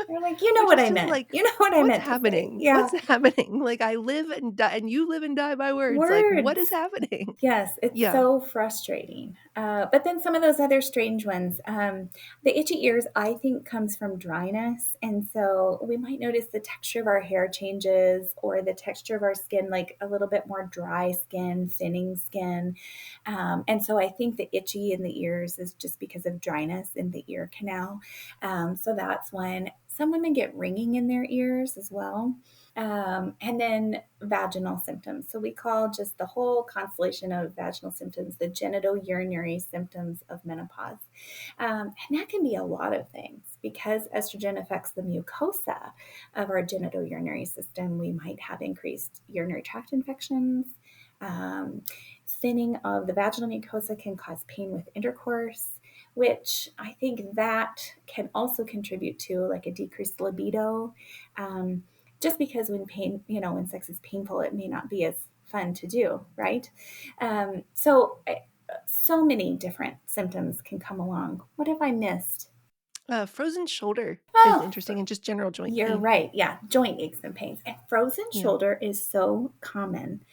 A: You're like, you know
B: Which
A: what
B: is
A: I
B: just
A: meant.
B: like,
A: You know what I
B: what's
A: meant to say.
B: happening?
A: Yeah.
B: What's happening? Like, I live and die and you live and die by words. Like, what is
A: Words.
B: happening?
A: Yes, it's
B: Yeah.
A: so frustrating. But then some of those other strange ones, the itchy ears, I think, comes from dryness. And so we might notice the texture of our hair changes, or the texture of our skin, like a little bit more dry skin, thinning skin. And so I think the itchy in the ears is just because of dryness in the ear canal. So that's one. Some women get ringing in their ears as well. And then vaginal symptoms. So we call just the whole constellation of vaginal symptoms the genitourinary symptoms of menopause. And that can be a lot of things. Because estrogen affects the mucosa of our genitourinary system, we might have increased urinary tract infections. Um, Thinning of the vaginal mucosa can cause pain with intercourse, which I think that can also contribute to like a decreased libido. Um, just because when sex is painful, it may not be as fun to do, right? So many different symptoms can come along. What have I missed?
B: Frozen shoulder is
A: Oh,
B: interesting and just general joint
A: you're
B: pain.
A: right. Yeah, joint aches and pains. And frozen
B: Yeah.
A: shoulder is so common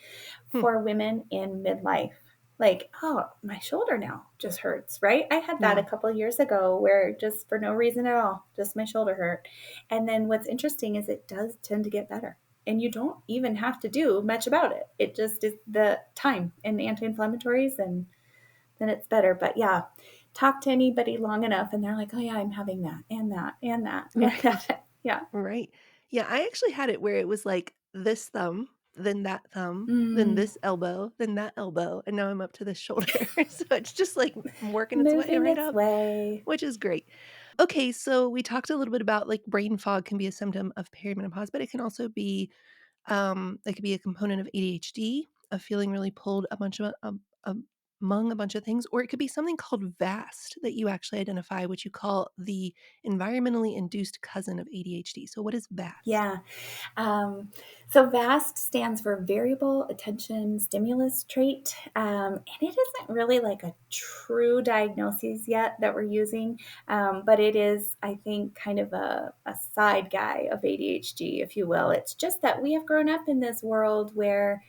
B: Hmm.
A: for women in midlife. Like, oh, my shoulder now just hurts, right? I had that a
B: Yeah.
A: couple of years ago, where just for no reason at all, just my shoulder hurt. And then what's interesting is it does tend to get better. And you don't even have to do much about it. It just is the time and the anti-inflammatories, and then it's better. But yeah, talk to anybody long enough and they're like, oh yeah, I'm having that and that and that and
B: Right.
A: that. Yeah.
B: Right. Yeah, I actually had it where it was like this thumb, then
A: Mm,
B: this elbow, then that elbow, and now I'm up to this shoulder. So it's just like working its way
A: moving
B: right
A: its
B: up,
A: way.
B: which is great. Okay, so we talked a little bit about like brain fog can be a symptom of perimenopause, but it can also be it could be a component of ADHD, of feeling really pulled a bunch of among a bunch of things, or it could be something called VAST that you actually identify, which you call the environmentally induced cousin of ADHD. So, what is VAST?
A: Yeah. So VAST stands for Variable Attention Stimulus Trait. And it isn't really like a true diagnosis yet that we're using, but it is, I think, kind of a side guy of ADHD, if you will. It's just that we have grown up in this world where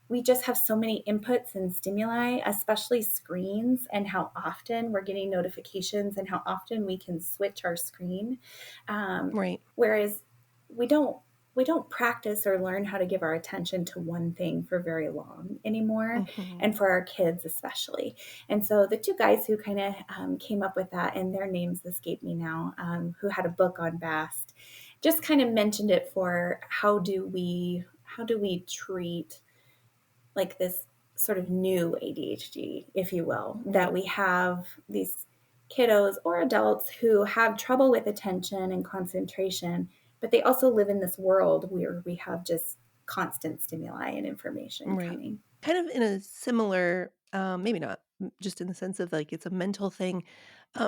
A: we just have so many inputs and stimuli, especially screens, and how often we're getting notifications and how often we can switch our screen. Um,
B: Right.
A: Whereas we don't we don't practice or learn how to give our attention to one thing for very long anymore,
B: Hmm.
A: and for our kids especially. And so the two guys who kind of came up with that, and their names escape me now, who had a book on VAST, just kind of mentioned it for how do we treat like this sort of new ADHD, if you will, that
B: Right.
A: we have these kiddos or adults who have trouble with attention and concentration, but they also live in this world where we have just constant stimuli and information
B: Right.
A: coming.
B: Kind of in a similar, maybe not, just in the sense of like it's a mental thing.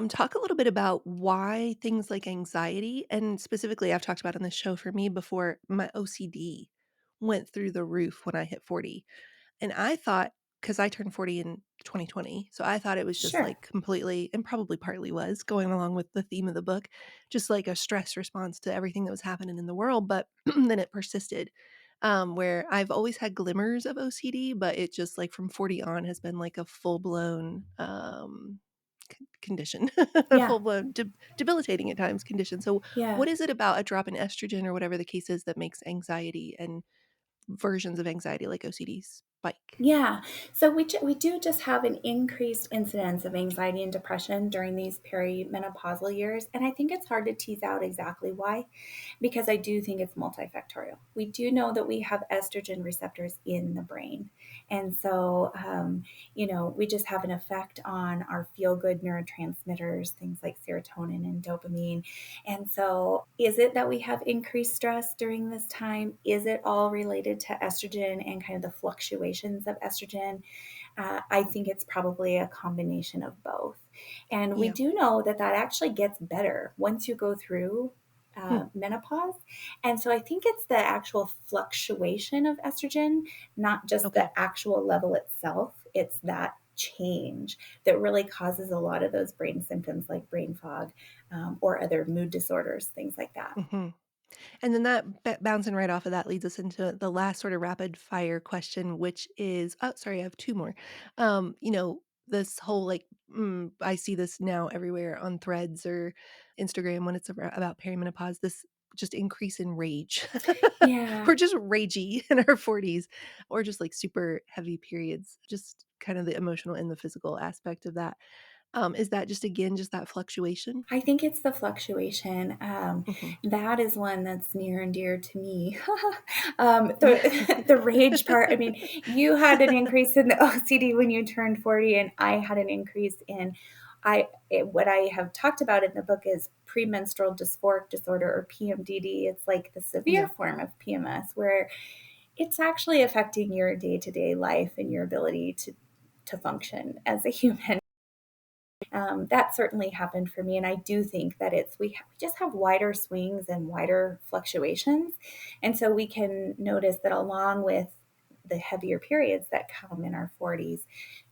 B: Talk a little bit about why things like anxiety, and specifically, I've talked about on this show for me before, my OCD went through the roof when I hit 40. And I thought, because I turned 40 in 2020, so I thought it was just
A: Sure.
B: like completely, and probably partly was going along with the theme of the book, just like a stress response to everything that was happening in the world. But then it persisted, where I've always had glimmers of OCD, but it just like from 40 on has been like a full blown condition, a
A: Yeah.
B: full blown debilitating at times condition. So,
A: Yeah.
B: what is it about a drop in estrogen or whatever the case is that makes anxiety and versions of anxiety like OCD spike?
A: Yeah. So we do just have an increased incidence of anxiety and depression during these perimenopausal years. And I think it's hard to tease out exactly why, because I do think it's multifactorial. We do know that we have estrogen receptors in the brain. And so, we just have an effect on our feel good neurotransmitters, things like serotonin and dopamine. And so, is it that we have increased stress during this time? Is it all related to estrogen and kind of the fluctuations of estrogen? I think it's probably a combination of both. And we
B: Yeah.
A: do know that that actually gets better once you go through
B: Hmm.
A: menopause. And so I think it's the actual fluctuation of estrogen, not just
B: Okay.
A: the actual level itself. It's that change that really causes a lot of those brain symptoms like brain fog, or other mood disorders, things like that.
B: Mhm. And then that bouncing right off of that leads us into the last sort of rapid fire question, which is, oh, sorry, I have two more. This whole like, I see this now everywhere on threads or Instagram when it's about perimenopause, this just increase in rage.
A: Yeah.
B: We're just ragey in our 40s, or just like super heavy periods, just kind of the emotional and the physical aspect of that. Is that just, again, just that fluctuation?
A: I think it's the fluctuation.
B: Hmm.
A: That is one that's near and dear to me. The rage part. I mean, you had an increase in the OCD when you turned 40, and I had an increase in what I have talked about in the book is premenstrual dysphoric disorder, or PMDD. It's like the severe
B: Yeah.
A: form of PMS, where it's actually affecting your day to day life and your ability to function as a human. That certainly happened for me, and I do think that we just have wider swings and wider fluctuations, and so we can notice that along with the heavier periods that come in our 40s,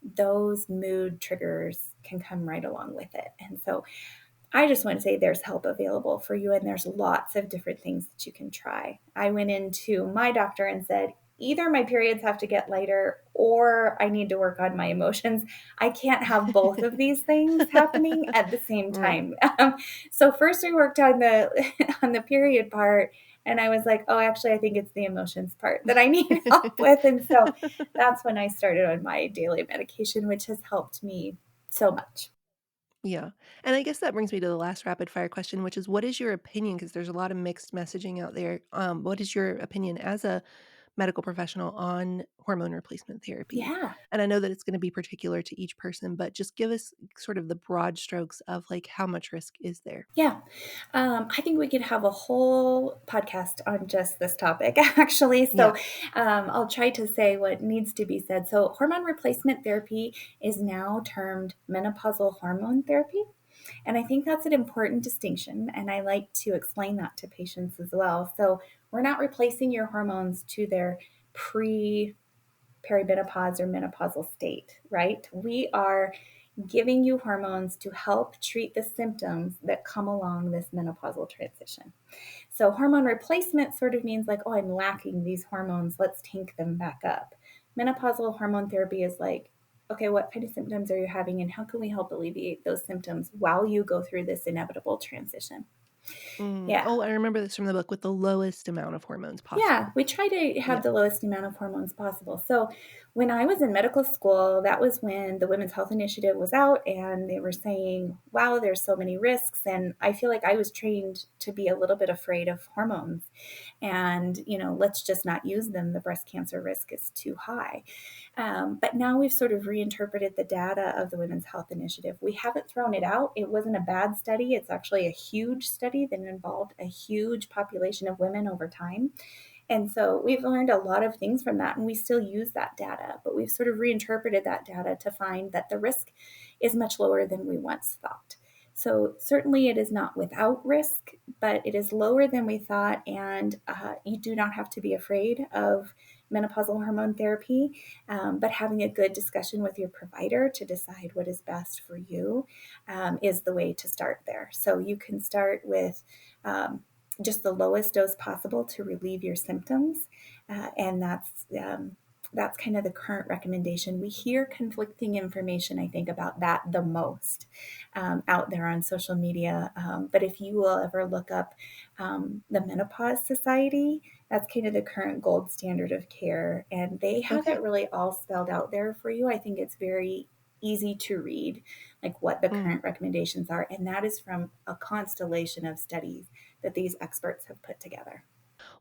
A: those mood triggers can come right along with it. And so I just want to say there's help available for you, and there's lots of different things that you can try. I went into my doctor and said, either my periods have to get lighter or I need to work on my emotions. I can't have both of these things happening at the same
B: Right.
A: time. So first we worked on the on the period part, and I was like, oh, actually, I think it's the emotions part that I need help with. And so that's when I started on my daily medication, which has helped me so much.
B: Yeah. And I guess that brings me to the last rapid fire question, which is, what is your opinion? Because there's a lot of mixed messaging out there. What is your opinion as a medical professional on hormone replacement therapy.
A: Yeah.
B: And I know that it's going to be particular to each person, but just give us sort of the broad strokes of like how much risk is there?
A: Yeah. I think we could have a whole podcast on just this topic, actually. So
B: Yeah.
A: I'll try to say what needs to be said. So, hormone replacement therapy is now termed menopausal hormone therapy. And I think that's an important distinction. And I like to explain that to patients as well. So, we're not replacing your hormones to their pre perimenopause or menopausal state, right? We are giving you hormones to help treat the symptoms that come along this menopausal transition. So, hormone replacement sort of means like, oh, I'm lacking these hormones, let's tank them back up. Menopausal hormone therapy is like, okay, what kind of symptoms are you having, and how can we help alleviate those symptoms while you go through this inevitable transition? Yeah.
B: Oh, I remember this from the book with the lowest amount of hormones
A: Yeah,
B: possible.
A: we try to have
B: Yeah.
A: the lowest amount of hormones possible. So, when I was in medical school, that was when the Women's Health Initiative was out and they were saying, wow, there's so many risks. And I feel like I was trained to be a little bit afraid of hormones and, let's just not use them. The breast cancer risk is too high. But now we've sort of reinterpreted the data of the Women's Health Initiative. We haven't thrown it out. It wasn't a bad study. It's actually a huge study that involved a huge population of women over time. And so we've learned a lot of things from that, and we still use that data, but we've sort of reinterpreted that data to find that the risk is much lower than we once thought. So certainly it is not without risk, but it is lower than we thought, and you do not have to be afraid of menopausal hormone therapy, but having a good discussion with your provider to decide what is best for you is the way to start there. So you can start with just the lowest dose possible to relieve your symptoms. And that's kind of the current recommendation. We hear conflicting information, I think, about that the most out there on social media. But if you will ever look up the Menopause Society, that's kind of the current gold standard of care. And they have it
B: Okay.
A: really all spelled out there for you. I think it's very easy to read, like what the
B: Mm.
A: current recommendations are. And that is from a constellation of studies that these experts have put together.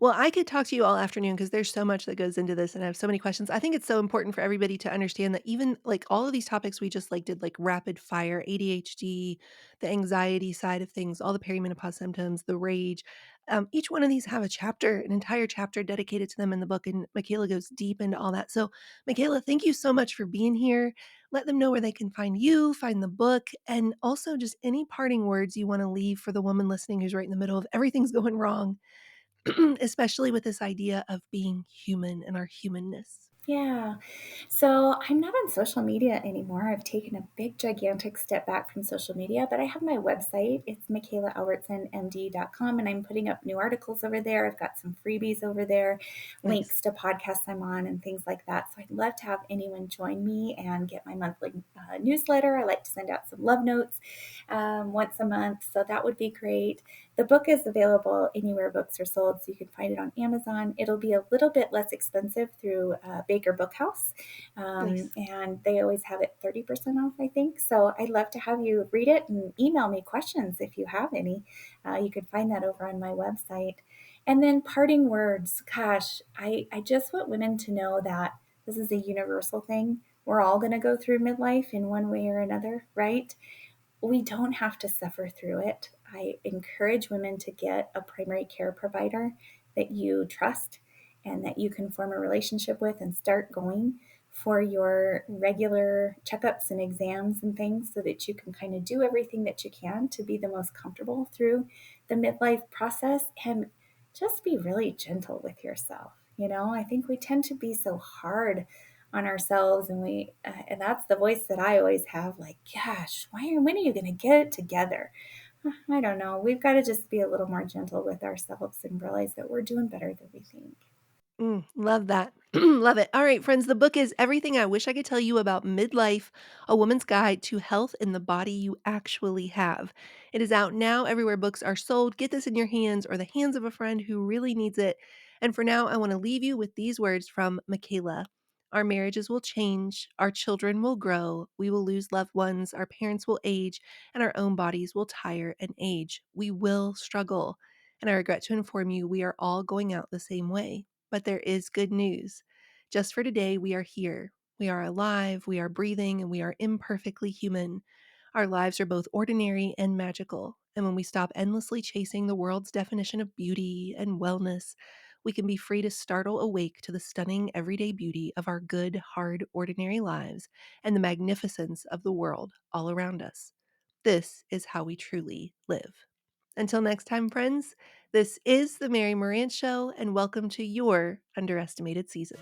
B: Well, I could talk to you all afternoon because there's so much that goes into this and I have so many questions. I think it's so important for everybody to understand that even like all of these topics we just like did like rapid fire, ADHD, the anxiety side of things, all the perimenopause symptoms, the rage. Each one of these have a chapter, an entire chapter dedicated to them in the book. And Michaela goes deep into all that. So, Michaela, thank you so much for being here. Let them know where they can find you, find the book, and also just any parting words you want to leave for the woman listening who's right in the middle of everything's going wrong. Especially with this idea of being human and our humanness.
A: Yeah. So I'm not on social media anymore. I've taken a big, gigantic step back from social media, but I have my website. It's MikalaAlbertsonMD.com, and I'm putting up new articles over there. I've got some freebies over there,
B: Nice.
A: links to podcasts I'm on, and things like that. So I'd love to have anyone join me and get my monthly newsletter. I like to send out some love notes once a month. So that would be great. The book is available anywhere books are sold, so you can find it on Amazon. It'll be a little bit less expensive through Baker Bookhouse,
B: Nice.
A: and they always have it 30% off, I think. So I'd love to have you read it and email me questions if you have any. You can find that over on my website. And then parting words. Gosh, I just want women to know that this is a universal thing. We're all going to go through midlife in one way or another, right? We don't have to suffer through it. I encourage women to get a primary care provider that you trust and that you can form a relationship with and start going for your regular checkups and exams and things so that you can kind of do everything that you can to be the most comfortable through the midlife process and just be really gentle with yourself. I think we tend to be so hard on ourselves and that's the voice that I always have, like, gosh, when are you going to get it together? I don't know. We've got to just be a little more gentle with ourselves and realize that we're doing better than we think.
B: Love that. Love it. All right, friends, the book is Everything I Wish I Could Tell You About Midlife, A Woman's Guide to Health in the Body You Actually Have. It is out now everywhere books are sold. Get this in your hands or the hands of a friend who really needs it. And for now, I want to leave you with these words from Michaela. Our marriages will change, our children will grow, we will lose loved ones, our parents will age, and our own bodies will tire and age. We will struggle. And I regret to inform you, we are all going out the same way. But there is good news. Just for today, we are here. We are alive, we are breathing, and we are imperfectly human. Our lives are both ordinary and magical. And when we stop endlessly chasing the world's definition of beauty and wellness, we can be free to startle awake to the stunning everyday beauty of our good, hard, ordinary lives and the magnificence of the world all around us. This is how we truly live. Until next time, friends, this is the Mary Morant Show, and welcome to your underestimated season.